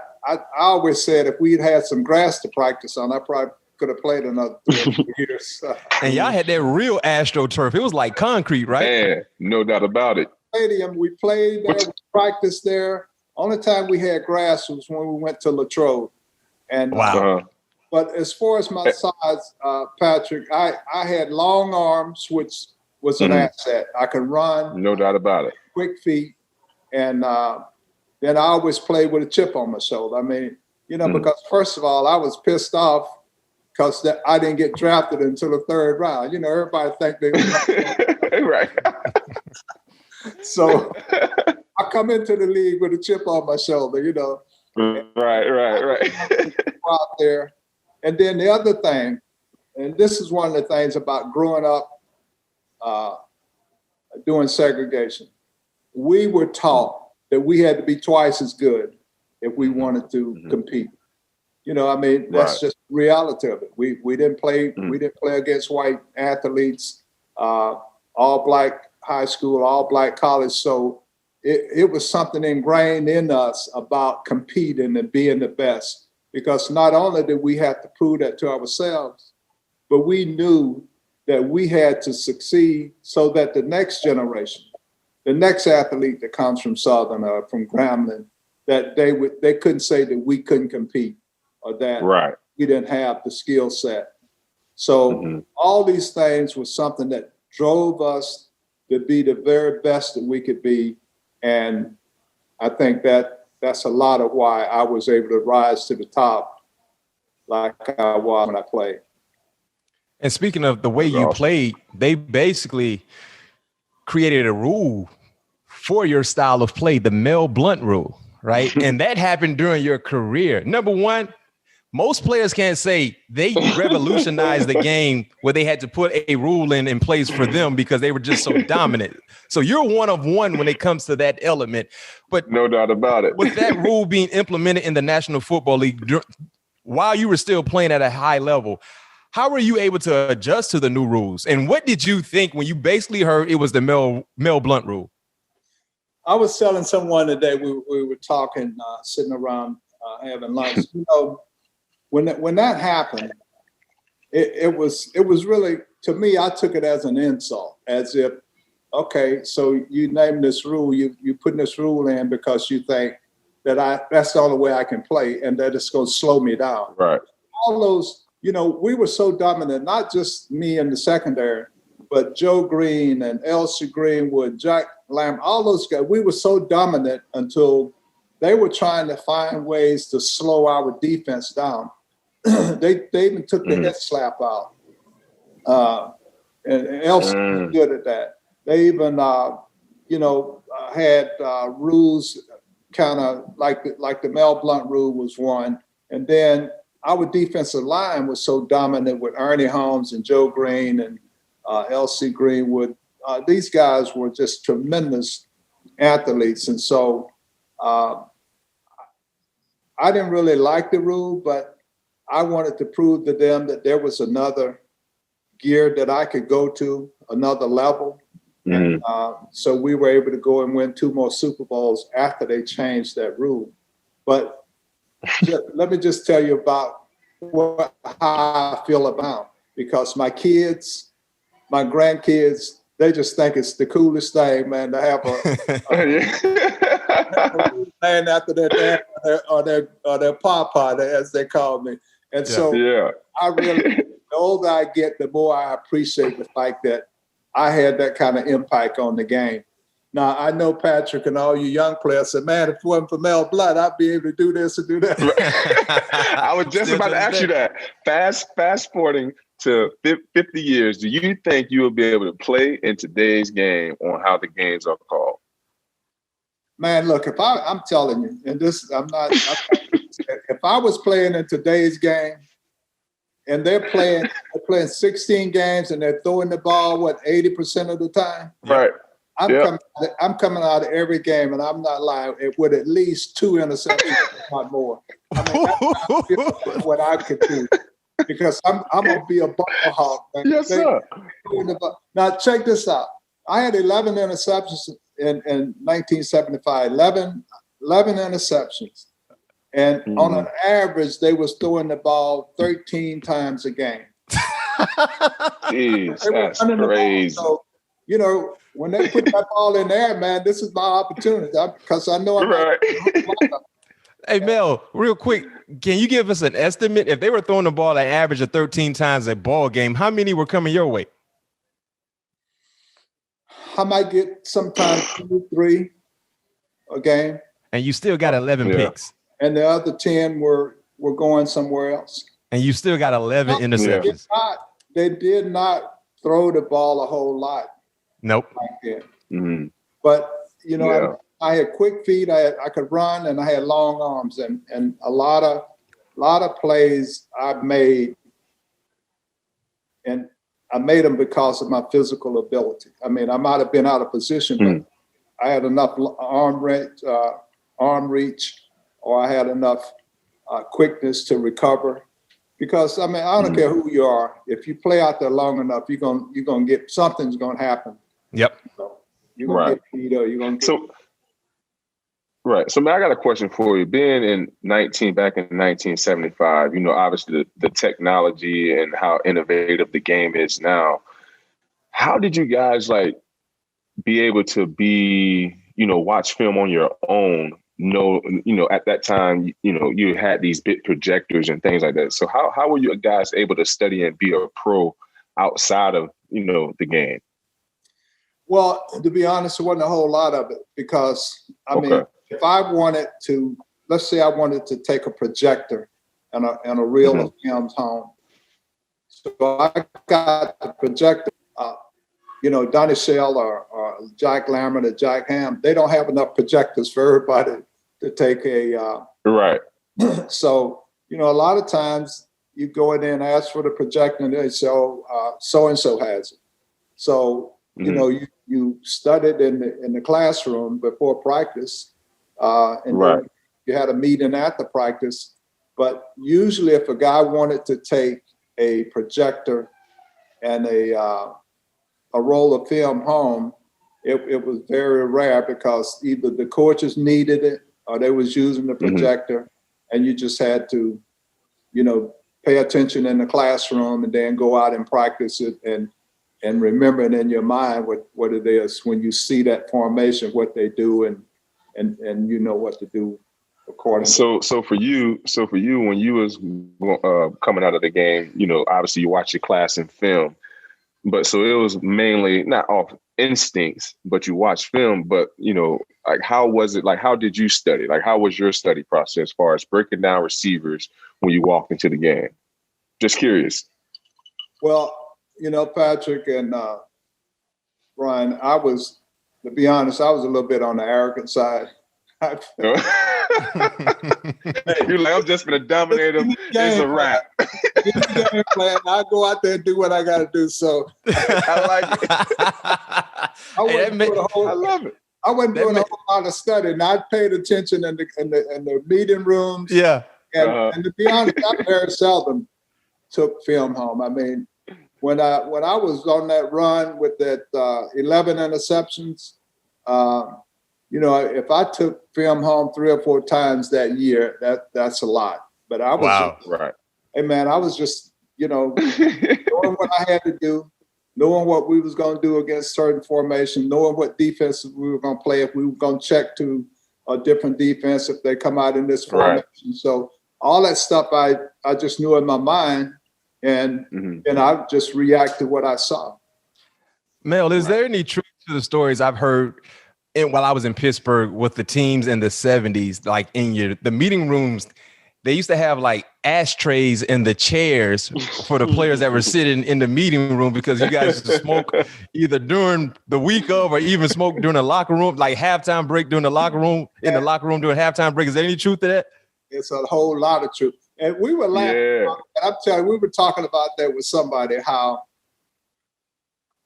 always said if we'd had some grass to practice on, I probably could have played another 3 years. And y'all had that real AstroTurf. It was like concrete, right? Yeah, no doubt about it. Stadium, we played there, we practiced there. Only time we had grass was when we went to Latrobe. And wow. But as far as my size, Patrick, I had long arms, which was an asset. I could run. No doubt about it. Quick feet. And then I always played with a chip on my shoulder. Because first of all, I was pissed off because I didn't get drafted until the third round. Everybody think they were right. So I come into the league with a chip on my shoulder, Right. Out there. And then the other thing, and this is one of the things about growing up doing segregation. We were taught that we had to be twice as good if we wanted to compete. That's just the reality of it. We didn't play. We didn't play against white athletes, all black high school, all black college. So it was something ingrained in us about competing and being the best, because not only did we have to prove that to ourselves, but we knew that we had to succeed so that the next generation, the next athlete that comes from Southern or from Grambling, that they couldn't say that we couldn't compete or that we didn't have the skill set. So all these things was something that drove us to be the very best that we could be. And I think that's a lot of why I was able to rise to the top like I was when I played. And speaking of the way you played, they basically created a rule for your style of play, the Mel Blount Rule, right? And that happened during your career. Number one, most players can't say they revolutionized the game where they had to put a rule in place for them because they were just so dominant. So you're one of one when it comes to that element. But no doubt about it. With that rule being implemented in the National Football League while you were still playing at a high level, how were you able to adjust to the new rules? And what did you think when you basically heard it was the Mel Blount Rule? I was telling someone today, we were talking, sitting around having lunch. You know, when that happened, it was really, to me, I took it as an insult, as if, okay, so you named this rule, you putting this rule in because you think that that's the only way I can play and that it's going to slow me down. Right. All those, you know, we were so dominant, not just me in the secondary, but Joe Green and Elsie Greenwood, Jack Lamb, all those guys, we were so dominant until they were trying to find ways to slow our defense down. They even took the head slap out. And Elsie was good at that. They even, had rules kind of like the Mel Blount Rule was one. And then our defensive line was so dominant with Ernie Holmes and Joe Green and Elsie Greenwood. These guys were just tremendous athletes. And so I didn't really like the rule, but I wanted to prove to them that there was another gear that I could go to, another level. And so we were able to go and win 2 more Super Bowls after they changed that rule. But let me just tell you about how I feel about it, because my kids, my grandkids, they just think it's the coolest thing, man, to have a name after their dad or their papa, as they call me. And so I really, the older I get, the more I appreciate the fact that I had that kind of impact on the game. Now, I know Patrick and all you young players said, man, if it wasn't for Mel Blount, I'd be able to do this and do that. I was just about to ask you that. Fast forwarding to 50 years, do you think you will be able to play in today's game on how the games are called? Man, look, if I'm telling you, and this, I'm not, if I was playing in today's game and they're playing 16 games and they're throwing the ball, 80% of the time? Right. I'm coming out of every game, and I'm not lying, with at least 2 interceptions, if not more. I mean, that's what I could do, because I'm going to be a ball hawk. Man. Yes, sir. Now, check this out. I had 11 interceptions in 1975, 11 interceptions. And on an average, they was throwing the ball 13 times a game. Jeez, that's crazy. So, you know, when they put that ball in there, man, this is my opportunity, because I know I'm right. Hey, Mel, real quick, can you give us an estimate? If they were throwing the ball an average of 13 times a ball game, how many were coming your way? I might get sometimes 2, 3 a game. And you still got 11 picks. And the other 10 were going somewhere else. And you still got 11 interceptions. They did not throw the ball a whole lot. Nope. Like that. But, you know, I had quick feet. I could run, and I had long arms, and a lot of plays I've made, and I made them because of my physical ability. I mean, I might have been out of position, but I had enough arm reach, or I had enough quickness to recover. Because, I mean, I don't care who you are. If you play out there long enough, you're gonna get, something's gonna happen. Yep. So you're gonna get beat or you're gonna get. So man, I got a question for you. Being back in 1975, you know, obviously the technology and how innovative the game is now. How did you guys be able to watch film on your own? At that time, you had these bit projectors and things like that. So how were you guys able to study and be a pro outside of, the game? Well, to be honest, there wasn't a whole lot of it, because I mean, if I wanted to, let's say I wanted to take a projector and a reel of films home. So I got the projector. Donnie Shell or Jack Lambert or Jack Ham, they don't have enough projectors for everybody to take a right. So, a lot of times you go in there and ask for the projector and they say, so-and-so has it. So, you studied in the classroom before practice, and then you had a meeting after practice. But usually if a guy wanted to take a projector and a roll of film home, it was very rare because either the coaches needed it or they was using the projector, and you just had to, pay attention in the classroom and then go out and practice it and remember it in your mind what it is when you see that formation, what they do, and you know what to do accordingly. So for you, when you was coming out of the game, obviously you watch your class in film. But so it was mainly not off instincts, but you watch film. But, like, how was it? Like, how did you study? Like, how was your study process as far as breaking down receivers when you walked into the game? Just curious. Well, Patrick and Brian, to be honest, I was a little bit on the arrogant side. You're like, I'm just going to dominate him. It's a wrap. I go out there and do what I got to do. So I like it. I love it. I wasn't doing a whole lot of studying. I paid attention in the meeting rooms. Yeah. And to be honest, I very seldom took film home. I mean, when I was on that run with that 11 interceptions, if I took film home 3 or 4 times that year, that's a lot. But I was right. Hey man, I was just, knowing what I had to do, knowing what we was going to do against certain formation, knowing what defense we were going to play, if we were going to check to a different defense if they come out in this formation. Right. So all that stuff I just knew in my mind, and I just react to what I saw. Mel, is there any truth to the stories I've heard while I was in Pittsburgh with the teams in the 70s, like in the meeting rooms, they used to have like ashtrays in the chairs for the players that were sitting in the meeting room because you guys used to smoke either during the week of or even smoke during the locker room, like halftime break during the locker room, in the locker room during halftime break. Is there any truth to that? It's a whole lot of truth. And we were laughing. Yeah. And I'm telling you, we were talking about that with somebody, how,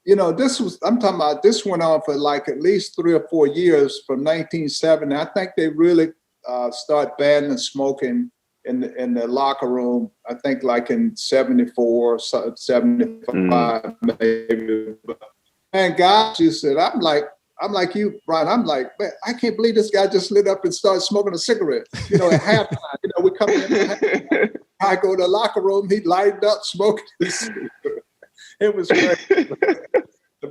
I'm talking about this went on for like at least 3 or 4 years from 1970. I think they really started banning smoking in the locker room, I think like in 74, 75, maybe. And guys, you said, I'm like you, Brian. I'm like, man, I can't believe this guy just lit up and started smoking a cigarette. At halftime, we come in. I go to the locker room, he lighted up smoking his cigarette. It was great.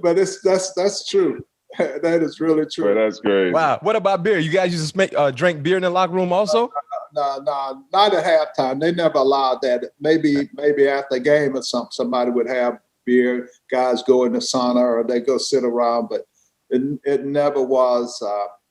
But that's true. That is really true. Well, that's great. Wow. What about beer? You guys used to drink beer in the locker room also? No, not at halftime. They never allowed that. Maybe after the game or something, somebody would have beer. Guys go in the sauna or they go sit around, but it never was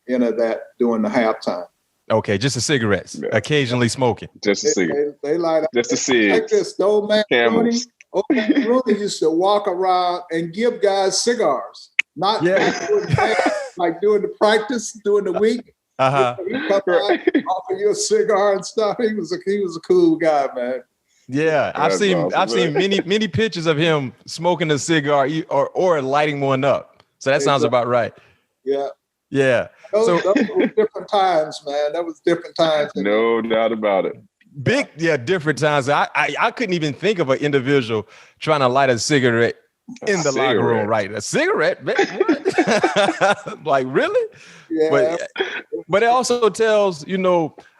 any of that during the halftime. Okay, just the cigarettes. Yeah. Occasionally smoking. Just a cigarette. They light up. Just a cigarette. Like this, the old man Rooney used to walk around and give guys cigars. Not like during the practice, during the week. He'd come out, offer you a cigar and stuff. He was a cool guy, man. Yeah, I've seen many pictures of him smoking a cigar or lighting one up. So that sounds about right. Yeah. Yeah. Those were different times, man. That was different times. No doubt about it. Different times. I couldn't even think of an individual trying to light a cigarette in the locker room, right? A cigarette, man. What? Like, really? Yeah. But it also tells,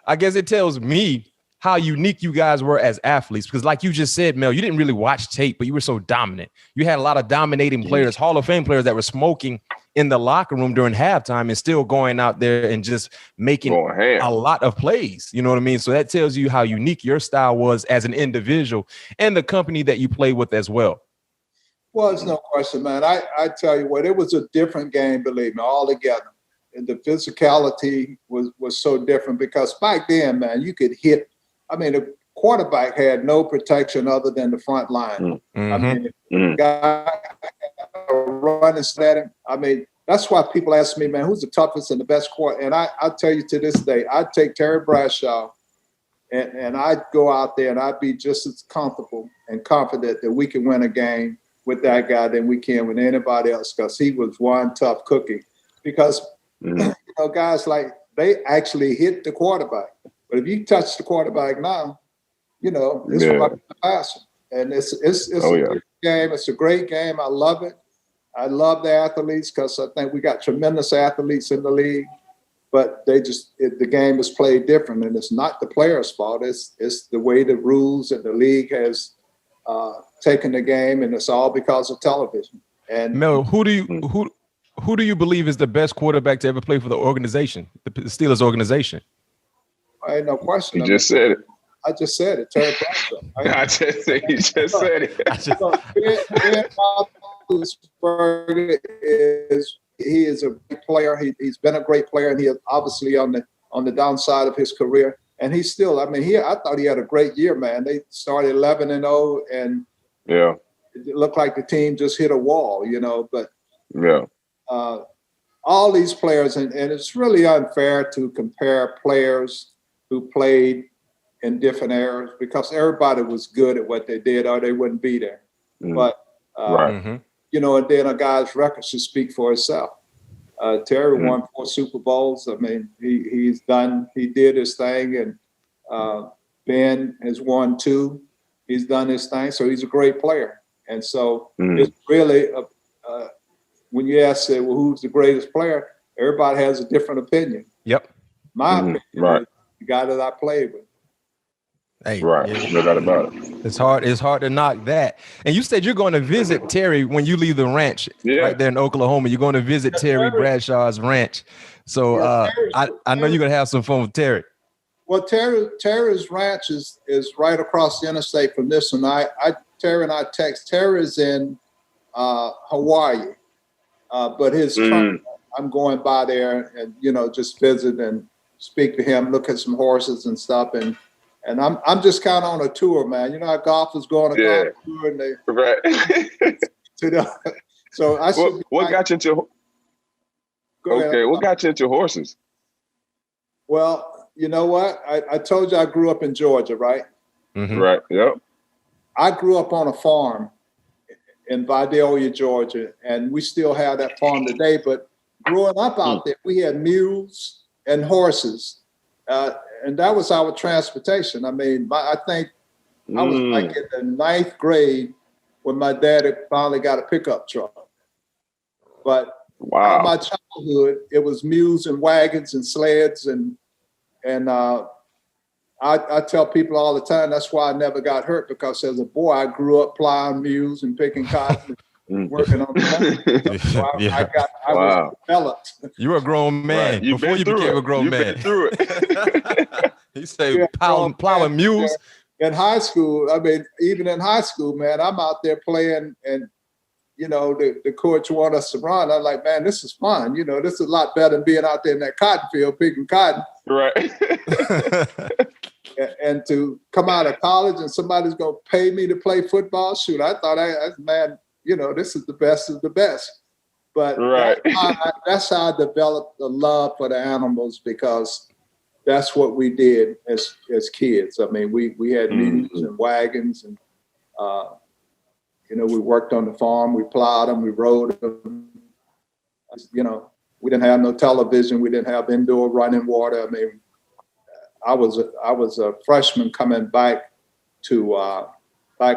I guess it tells me how unique you guys were as athletes. Because like you just said, Mel, you didn't really watch tape, but you were so dominant. You had a lot of dominating players, Hall of Fame players that were smoking in the locker room during halftime and still going out there and just making a lot of plays. You know what I mean? So that tells you how unique your style was as an individual and the company that you play with as well. Well, there's no question, man. I tell you what, it was a different game, believe me, altogether. And the physicality was so different because back then, man, you could hit. I mean, quarterback had no protection other than the front line. I mean, guy running at him. I mean, that's why people ask me, man, who's the toughest and the best quarterback? And I tell you to this day, I'd take Terry Bradshaw and I'd go out there and I'd be just as comfortable and confident that we can win a game with that guy than we can with anybody else, because he was one tough cookie. Because you know, guys like they actually hit the quarterback. But if you touch the quarterback now, you know, it's about the passer. And it's a good game. It's a great game. I love it. I love the athletes because I think we got tremendous athletes in the league, but the game is played different, and it's not the players' fault. It's the way the rules and the league has taken the game, and it's all because of television. And Mel, who do you believe is the best quarterback to ever play for the organization, the Steelers organization? Ain't no question. You just said it. I just said it. Terry Bradshaw. He just said it. Ben Roethlisberger is a great player. He's been a great player, and he is obviously on the downside of his career. And he's still. I mean, I thought he had a great year, man. They started 11-0, and it looked like the team just hit a wall, you know. But all these players, and it's really unfair to compare players who played in different eras, because everybody was good at what they did or they wouldn't be there. But, you know, and then a guy's record should speak for itself. Terry won 4 Super Bowls. I mean, he did his thing, and Ben has won 2. He's done his thing. So he's a great player. And so it's really, when you ask, well, who's the greatest player? Everybody has a different opinion. Yep. My opinion is the guy that I played with. Hey, no doubt about it. It's hard to knock that. And you said you're going to visit Terry when you leave the ranch right there in Oklahoma. You're going to visit Terry Bradshaw's ranch. So I know you're going to have some fun with Terry. Well, Terry's ranch is right across the interstate from this one. Terry and I text. Terry's in Hawaii, but his trunk, I'm going by there and, you know, just visit and speak to him, look at some horses and stuff. And I'm just kind of on a tour, man. You know how golfers go on a golf tour and they so I should. What got you into? What got you into horses? Well, you know what? I told you I grew up in Georgia, right? Right. Yep. I grew up on a farm in Vidalia, Georgia, and we still have that farm today. But growing up out there, we had mules and horses. And that was our transportation. I mean, I think I was like in the 9th grade when my dad had finally got a pickup truck. But in my childhood, it was mules and wagons and sleds. And I tell people all the time, that's why I never got hurt, because as a boy, I grew up plowing mules and picking cotton. Working on the so I was developed. You were a grown man before you became a grown man. Been through it. He said plowing mules. In high school, I mean, even in high school, man, I'm out there playing, and you know, the coach wanted us to run. I'm like, man, this is fun. You know, this is a lot better than being out there in that cotton field picking cotton. Right. And to come out of college and somebody's gonna pay me to play football, shoot, I thought, man, you know, this is the best of the best. But that's how I developed the love for the animals, because that's what we did as kids. I mean, we had mules and wagons, and you know, we worked on the farm, we plowed them, we rode them. You know, we didn't have no television, we didn't have indoor running water. I mean, I was a freshman coming back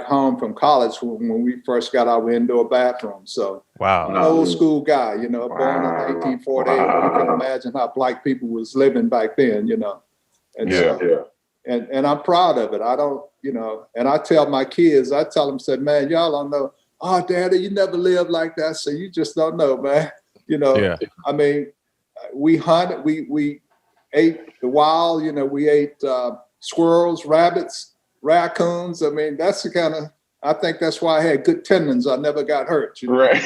home from college when we first got our indoor bathroom. So an old school guy, you know, born in 1848. You can imagine how black people was living back then, you know. And and I'm proud of it. I don't, you know, and I tell my kids, I tell them, said, man, y'all don't know. Oh, Daddy, you never lived like that. So you just don't know, man. You know, I mean, we hunted, we ate the wild, you know, we ate squirrels, rabbits, raccoons. I mean, that's the kind of, I think that's why I had good tendons. I never got hurt. You know? Right.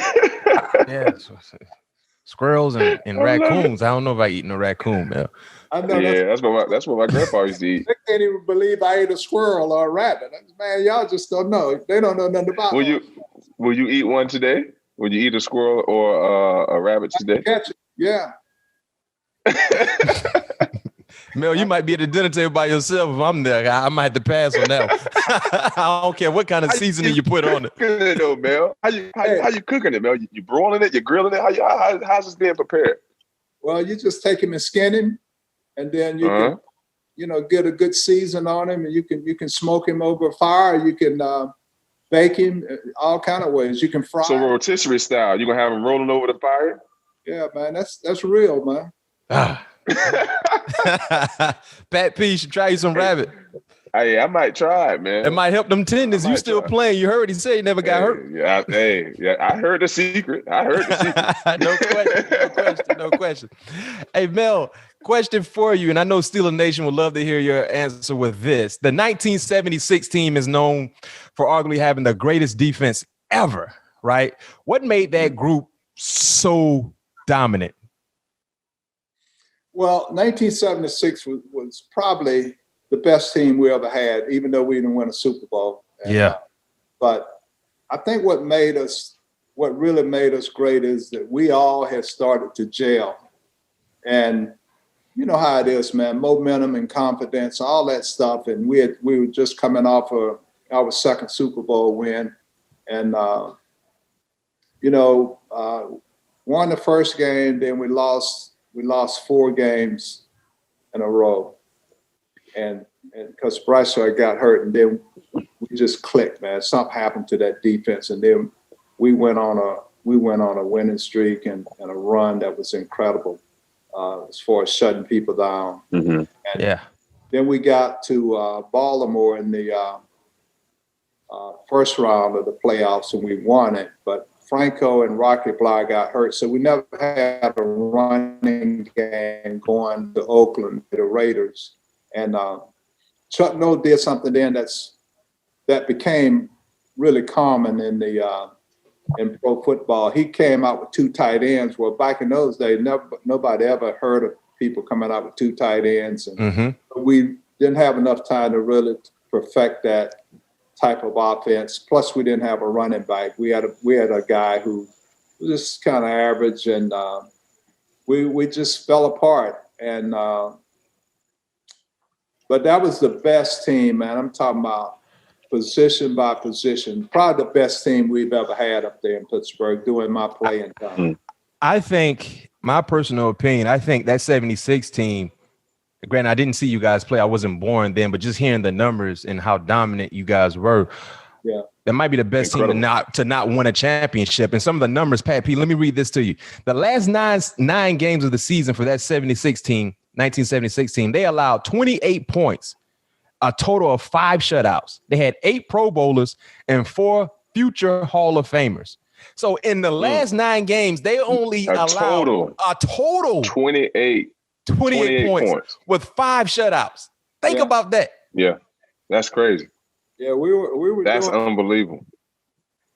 Squirrels and I love raccoons. I don't know if I eating a raccoon, man. I know Yeah, that's what my grandpa used to eat. they can't even believe I ate a squirrel or a rabbit. Man, y'all just don't know. They don't know nothing about it. Will you eat one today? Will you eat a squirrel or a rabbit today? Catch it. Yeah. Mel, you might be at the dinner table by yourself. If I'm there, I might have to pass on that one. I don't care what kind of seasoning you put on it. Cooking it though, Mel? How you cooking it, Mel? You broiling it? You grilling it? How's this being prepared? Well, you just take him and skin him, and then you can, get a good season on him, and you can smoke him over fire. You can bake him all kind of ways. You can fry. So rotisserie style. You gonna have him rolling over the fire? Yeah, man. That's real, man. Pat P should try you some rabbit. Hey, I might try it, man. It might help them tendons. You still playing. You heard he said he never got hurt. Yeah, I heard the secret. No question. Hey, Mel, question for you, and I know Steeler Nation would love to hear your answer with this. The 1976 team is known for arguably having the greatest defense ever, right? What made that group so dominant? Well, 1976 was probably the best team we ever had, even though we didn't win a Super Bowl. But I think what really made us great is that we all had started to gel. And you know how it is, man, momentum and confidence, all that stuff. And we were just coming off of our second Super Bowl win. And, won the first game, then we lost 4 games in a row. And because Bradshaw got hurt, and then we just clicked, man. Something happened to that defense, and then we went on a winning streak and a run that was incredible as far as shutting people down. Mm-hmm. And then we got to Baltimore in the first round of the playoffs, and we won it. But Franco and Rocky Bly got hurt, so we never had a running game going to Oakland, the Raiders. And Chuck Noll did something then that became really common in pro football. He came out with 2 tight ends. Well, back in those days, nobody ever heard of people coming out with 2 tight ends, and we didn't have enough time to really perfect that type of offense. Plus, we didn't have a running back. We had a guy who was just kind of average, and we just fell apart. And but that was the best team, man. I'm talking about position by position. Probably the best team we've ever had up there in Pittsburgh during my playing time. I think, my personal opinion, I think that 76 team, granted, I didn't see you guys play. I wasn't born then, but just hearing the numbers and how dominant you guys were, that might be the best team to not win a championship. And some of the numbers, Pat P, let me read this to you. The last nine games of the season for that 1976 team, they allowed 28 points, a total of 5 shutouts. They had 8 Pro Bowlers and 4 future Hall of Famers. So in the last 9 games, they only allowed a total 28 points with 5 shutouts. Think about that. Yeah, that's crazy. Yeah, we were. That's unbelievable.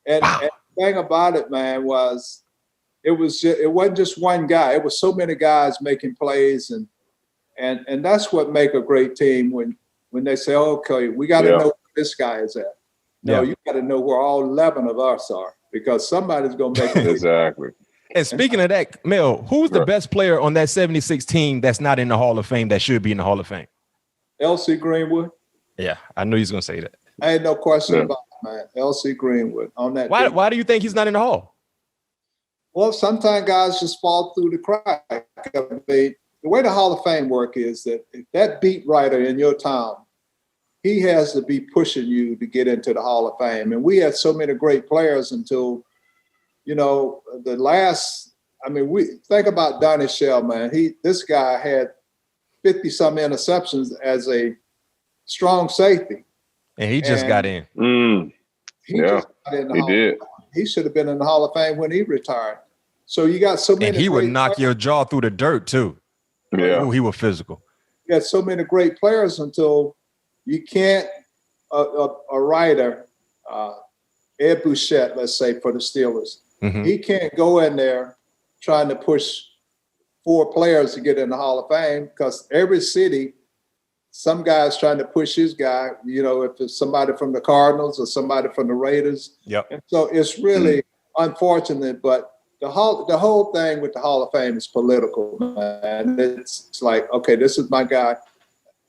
And the thing about it, man, was it wasn't just one guy. It was so many guys making plays, and that's what make a great team when they say, okay, we got to know where this guy is at. No, you got to know where all 11 of us are, because somebody's going to make it. Exactly. And speaking of that, Mel, who's the best player on that 76 team that's not in the Hall of Fame that should be in the Hall of Fame? L.C. Greenwood. Yeah, I knew he was going to say that. Ain't no question about it, man. L.C. Greenwood on that. Why do you think he's not in the Hall? Well, sometimes guys just fall through the crack. I mean, the way the Hall of Fame work is that if that beat writer in your town, he has to be pushing you to get into the Hall of Fame. And we had so many great players until, the last. I mean, we think about Donnie Shell, man. This guy had 50-some interceptions as a strong safety. And he just got in. He did. He should have been in the Hall of Fame when he retired. So you got so many. And he would knock your jaw through the dirt too. Yeah. Ooh, he was physical. You got so many great players until you can't. A writer, Ed Bouchette, let's say for the Steelers, he can't go in there trying to push 4 players to get in the Hall of Fame, because every city, some guy's trying to push his guy, you know, if it's somebody from the Cardinals or somebody from the Raiders. Yep. And so it's really unfortunate, but the whole thing with the Hall of Fame is political, man. It's like, okay, this is my guy.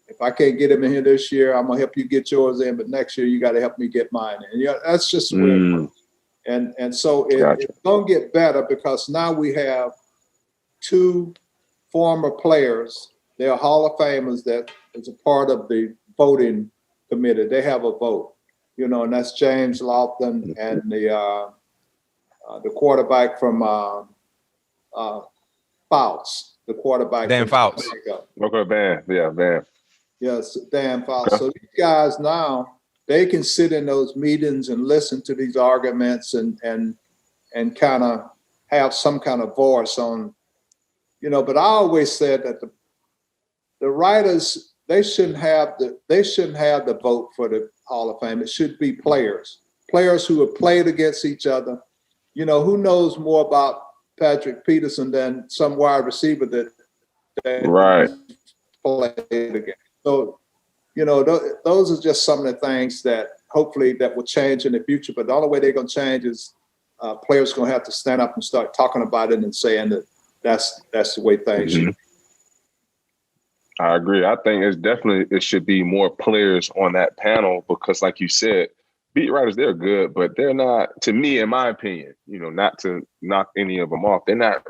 If I can't get him in here this year, I'm gonna help you get yours in, but next year you got to help me get mine in. Yeah, that's just weird. And so it's gonna get better, because now we have 2 former players. They're Hall of Famers that is a part of the voting committee. They have a vote, you know, and that's James Lofton and the quarterback from Fouts, the quarterback. Dan Fouts. Okay, Van. Yes, Dan Fouts. Okay. So these guys now, they can sit in those meetings and listen to these arguments and kind of have some kind of voice on, you know. But I always said that the writers, they shouldn't have the vote for the Hall of Fame. It should be players who have played against each other. You know, who knows more about Patrick Peterson than some wide receiver that played against. So, you know, those are just some of the things that hopefully that will change in the future. But the only way they're going to change is players going to have to stand up and start talking about it and saying that that's the way things should be. I agree. I think it should be more players on that panel, because like you said, beat writers, they're good, but they're not, to me, in my opinion, you know, not to knock any of them off, they're not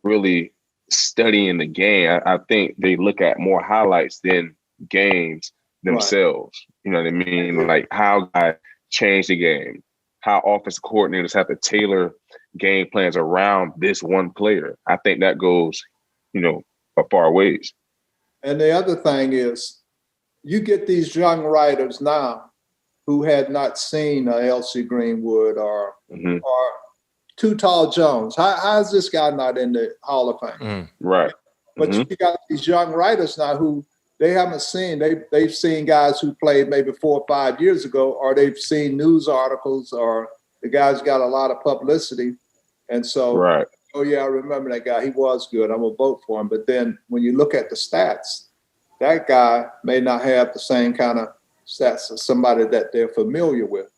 really studying the game. I think they look at more highlights than games themselves. Right. You know what I mean? Like how guys change the game, how offensive coordinators have to tailor game plans around this one player. I think that goes, you know, a far ways. And the other thing is, you get these young writers now who had not seen L.C. Greenwood or Too Tall Jones. How is this guy not in the Hall of Fame? Right. But you got these young writers now who they haven't seen. They've seen guys who played maybe 4 or 5 years ago, or they've seen news articles, or the guy's got a lot of publicity. And so, oh yeah, I remember that guy. He was good. I'm gonna vote for him. But then when you look at the stats, that guy may not have the same kind of stats as somebody that they're familiar with.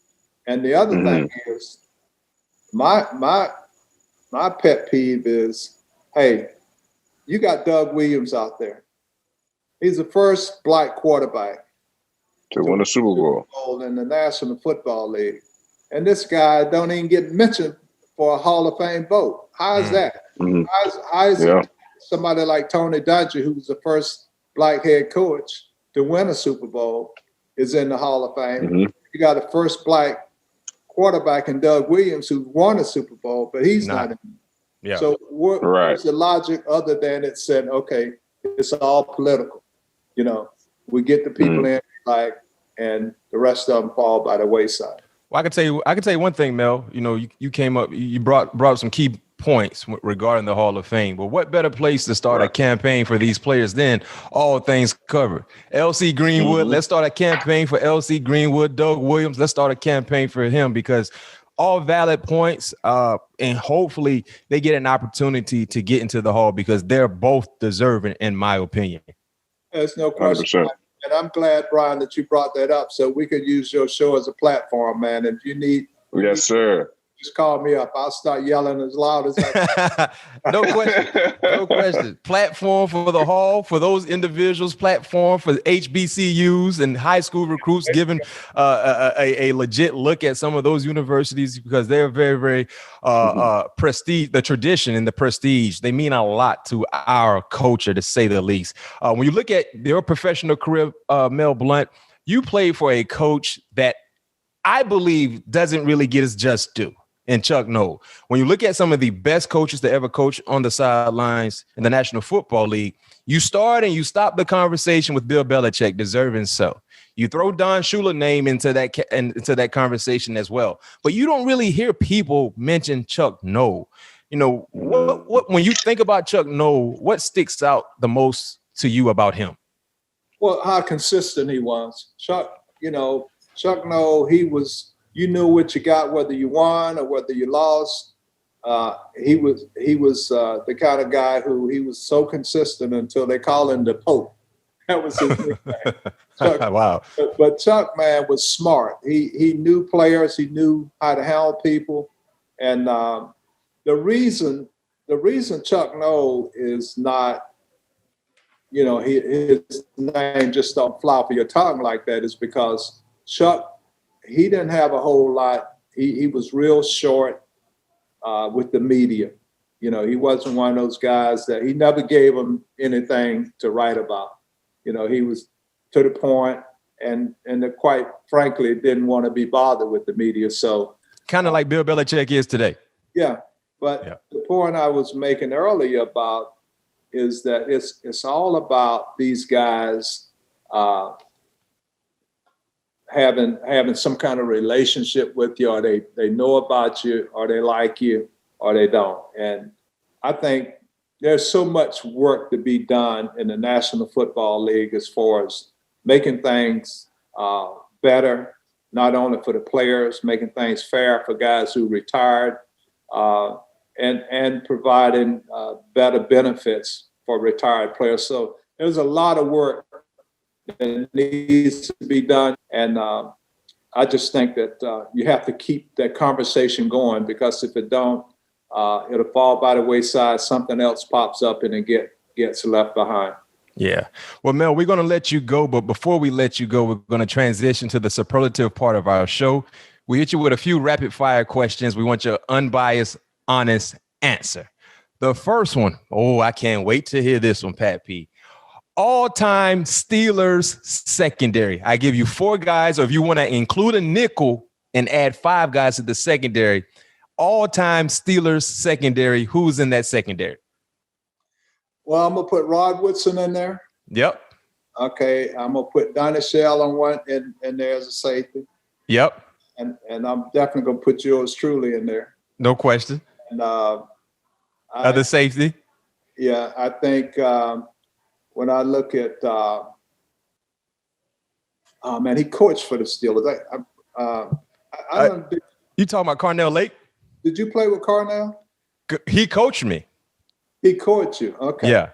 And the other thing is, my pet peeve is, hey, you got Doug Williams out there. He's the first Black quarterback to win a Super Bowl in the National Football League. And this guy don't even get mentioned for a Hall of Fame vote. How is that? How is somebody like Tony Dungy, who was the first Black head coach to win a Super Bowl, is in the Hall of Fame? You got the first Black quarterback in Doug Williams who won a Super Bowl, but he's not in. Yeah. So what's the logic other than it said, okay, it's all political? You know, we get the people in, like, and the rest of them fall by the wayside. Well, I can tell you one thing, Mel. You know, you came up, you brought up some key points regarding the Hall of Fame. But what better place to start a campaign for these players than All Things Covered? L.C. Greenwood, let's start a campaign for L.C. Greenwood. Doug Williams, let's start a campaign for him, because all valid points, and hopefully they get an opportunity to get into the Hall, because they're both deserving, in my opinion. There's no question. 100%. And I'm glad, Brian, that you brought that up, so we could use your show as a platform, man. If you need, sir. Just call me up. I'll start yelling as loud as I can. No question. No question. Platform for the Hall, for those individuals, platform for HBCUs and high school recruits, giving a legit look at some of those universities, because they're very, very prestige, the tradition and the prestige. They mean a lot to our culture, to say the least. When you look at their professional career, Mel Blount, you played for a coach that I believe doesn't really get his just due. And Chuck Noll. When you look at some of the best coaches to ever coach on the sidelines in the National Football League, you start and you stop the conversation with Bill Belichick, deserving so. You throw Don Shula's name into that conversation as well. But you don't really hear people mention Chuck Noll. You know, what when you think about Chuck Noll, what sticks out the most to you about him? Well, how consistent he was. Chuck Noll, he was, you knew what you got, whether you won or whether you lost. he was the kind of guy who he was so consistent until they called him the Pope. That was his nickname. Chuck, wow. But Chuck, man, was smart. He knew players. He knew how to handle people. And the reason Chuck Noll is not, his name just don't fly off of your tongue like that is because Chuck, he didn't have a whole lot. He was real short with the media. He wasn't one of those guys that he never gave them anything to write about. He was to the point and quite frankly didn't want to be bothered with the media. So kind of like Bill Belichick is today. Yeah. But the point I was making earlier about is that it's all about these guys having some kind of relationship with you, or they know about you, or they like you, or they don't. And I think there's so much work to be done in the National Football League as far as making things better, not only for the players, making things fair for guys who retired, and providing better benefits for retired players. So there's a lot of work that needs to be done. And I just think that you have to keep that conversation going, because if it don't, it'll fall by the wayside. Something else pops up and it gets left behind. Yeah. Well, Mel, we're going to let you go. But before we let you go, we're going to transition to the superlative part of our show. We hit you with a few rapid fire questions. We want your unbiased, honest answer. The first one. Oh, I can't wait to hear this one, Pat P. All-time Steelers secondary. I give you 4 guys, or if you want to include a nickel and add 5 guys to the secondary. All-time Steelers secondary. Who's in that secondary? Well, I'm gonna put Rod Woodson in there. Yep. Okay, I'm gonna put Donnie Shell on one in there as a safety. Yep. And I'm definitely gonna put yours truly in there. No question. And other safety. Yeah, I think when I look at he coached for the Steelers. You talking about Carnell Lake? Did you play with Carnell? He coached me. He coached you. Okay. Yeah.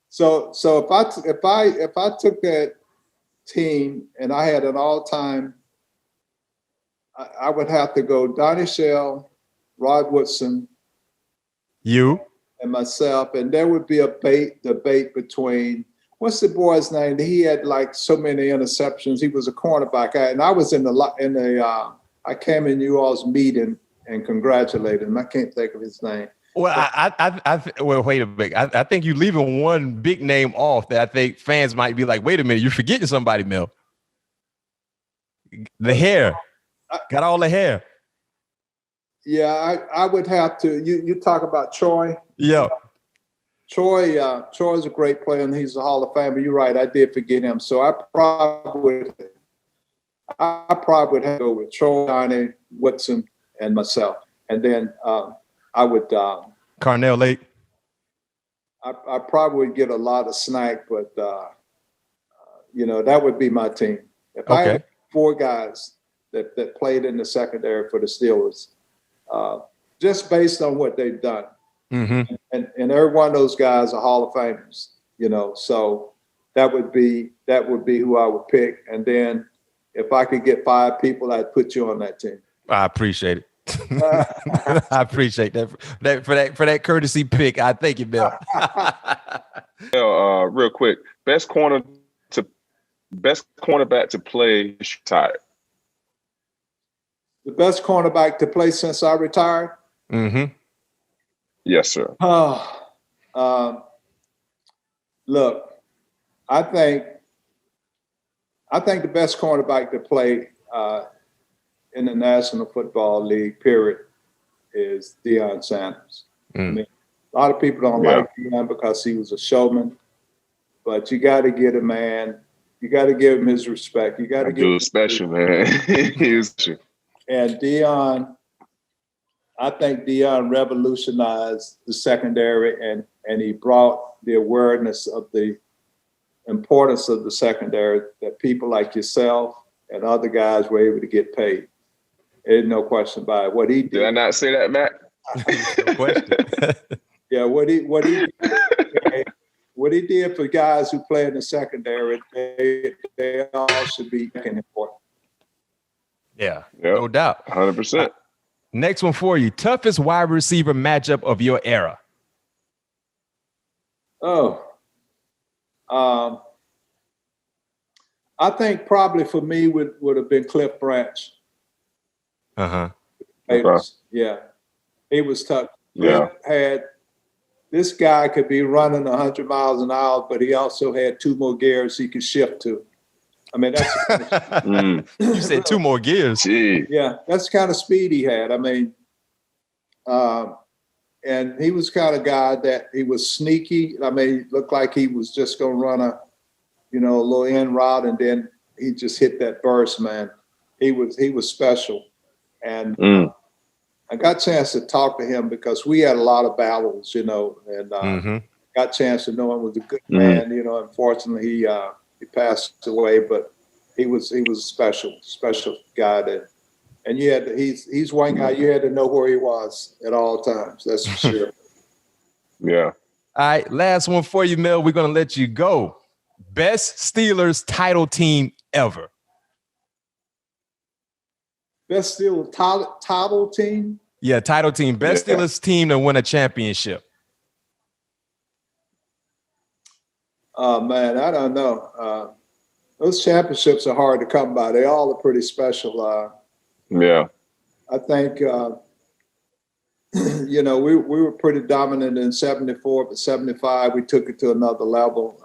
So if I took that team and I had an all-time, I would have to go Donnie Shell, Rod Woodson, you, and myself, and there would be a debate between, what's the boy's name? He had like so many interceptions. He was a cornerback, and I was I came in you all's meeting and congratulated him. I can't think of his name. Well, well, wait a minute. I think you're leaving one big name off that I think fans might be like, wait a minute, you're forgetting somebody, Mel. The hair. Got all the hair. Yeah, I would have to. You talk about Troy. Yeah. Troy's a great player, and he's a Hall of Famer. You're right. I did forget him. So I probably would have to go with Troy, Donnie, Woodson, and myself. And then I would Carnell Lake. I probably would get a lot of snack, but that would be my team. If I had 4 guys that played in the secondary for the Steelers, just based on what they've done, and every one of those guys are Hall of Famers, so that would be who I would pick. And then if I could get 5 people, I'd put you on that team. I appreciate it. I appreciate that for that courtesy pick. I thank you, Bill. Real quick, best cornerback to play retired. The best cornerback to play since I retired. Mm-hmm. Yes, sir. Look, I think the best cornerback to play in the National Football League, period, is Deion Sanders. I mean, a lot of people don't like Deion because he was a showman, but you got to give a man, you got to give him his respect. You got to give him special, man. He was special. And Deion, I think Deion revolutionized the secondary, and he brought the awareness of the importance of the secondary, that people like yourself and other guys were able to get paid. There's no question about it. What he did. Did I not say that, Matt? No question. Yeah, what he did for guys who play in the secondary, they all should be important. Yeah, Yep. no doubt. 100%. Next one for you. Toughest wide receiver matchup of your era. I think probably for me would have been Cliff Branch. Uh-huh. Okay. Yeah, he was tough. Yeah. This guy could be running 100 miles an hour, but he also had 2 more gears he could shift to. I mean, that's You said 2 more gears. Gee. Yeah, that's the kind of speed he had. I mean, and he was kind of guy that he was sneaky. I mean, it looked like he was just going to run a little end route, and then he just hit that burst, man. He was special. And I got a chance to talk to him because we had a lot of battles, and got a chance to know him. Was a good man. Unfortunately, he passed away, but he was a special guy. And he's one guy you had to know where he was at all times. That's for sure. Yeah. All right, last one for you, Mel. We're gonna let you go. Best Steelers title team ever. Best Steelers title team? Yeah, title team. Best Steelers team to win a championship. Oh, man, I don't know. Those championships are hard to come by. They all are pretty special. Yeah. I think, we were pretty dominant in 74, but 75, we took it to another level.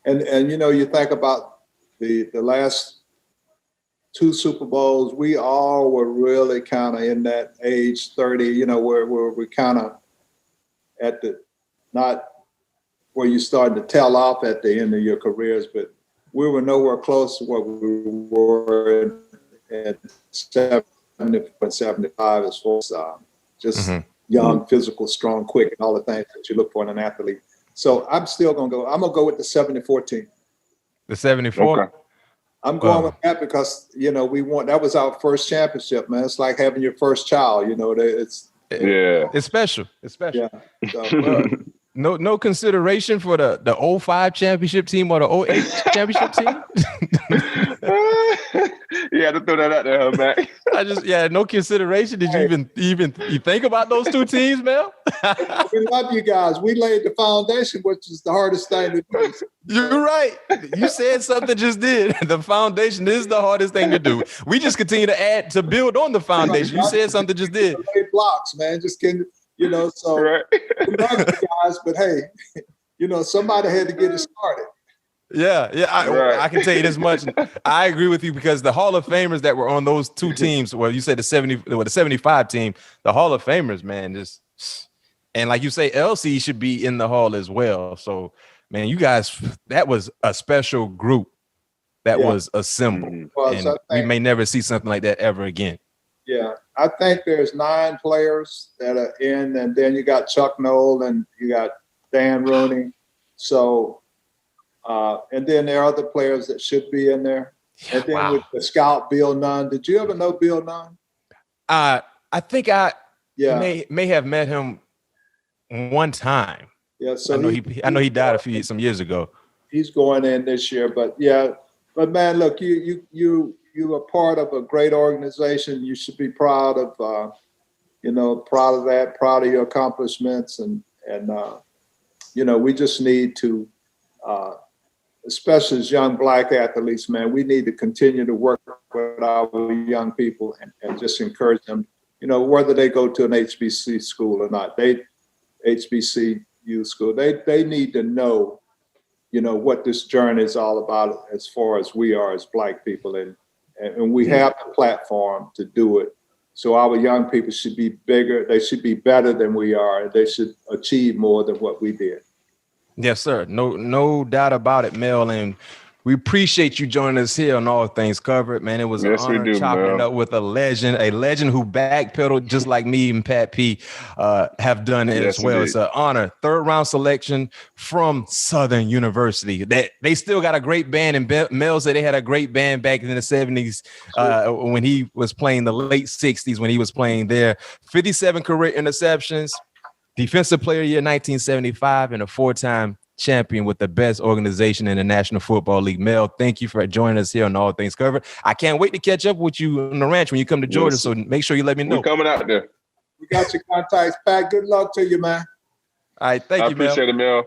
And you think about the last 2 Super Bowls, we all were really kind of in that age 30, where we kind of not where you started to tail off at the end of your careers, but we were nowhere close to what we were at 70 and 75 as far as just young, physical, strong, quick, and all the things that you look for in an athlete. So I'm still going to go. I'm going to go with the 74 team. The 74? Okay. I'm going with that because, that was our first championship, man. It's like having your first child, it's special. It's special. Yeah. So, no consideration for the 05 championship team or the 08 championship team? You had to throw that out there, Mac. No consideration. Did you even think about those 2 teams, Mel? We love you guys. We laid the foundation, which is the hardest thing to do. You're right. You said something just did. The foundation is the hardest thing to do. We just continue to build on the foundation. You said something just did. Lay blocks, man. Just kidding. So right. We love you guys, but hey, somebody had to get it started. Yeah. I can tell you this much. I agree with you because the Hall of Famers that were on those 2 teams, well, you said the 75 team, the Hall of Famers, man, and like you say, LC should be in the Hall as well. So, man, you guys, that was a special group that was assembled. And we may never see something like that ever again. Yeah, I think there's 9 players that are in, and then you got Chuck Noll and you got Dan Rooney. So, and then there are other players that should be in there. And then with the scout, Bill Nunn. Did you ever know Bill Nunn? I think I may have met him one time. Yeah, so I know he died some years ago. He's going in this year, but man, look, you are part of a great organization. You should be proud of, proud of that, proud of your accomplishments. And we just need to, especially as young Black athletes, man, we need to continue to work with our young people and just encourage them, whether they go to an HBC school or not, HBCU school, they need to know, what this journey is all about as far as we are as Black people. And we have the platform to do it. So our young people should be bigger. They should be better than we are. They should achieve more than what we did. Yes, sir. No doubt about it, Mel. And We appreciate you joining us here on All Things Covered, man. It was an honor chopping it up with a legend who backpedaled just like me and Pat P have done it as well. Indeed. It's an honor. 3rd round selection from Southern University. They still got a great band, and Mel said they had a great band back in the 70s when he was playing, the late 60s when he was playing there. 57 career interceptions, Defensive Player of the Year 1975, and a 4-time champion with the best organization in the National Football League. Mel, thank you for joining us here on All Things Covered. I can't wait to catch up with you on the ranch when you come to Georgia, so make sure you let me know. We're coming out there. We got your contacts, Pat. Good luck to you, man. All right, thank you, Mel. I appreciate it, Mel.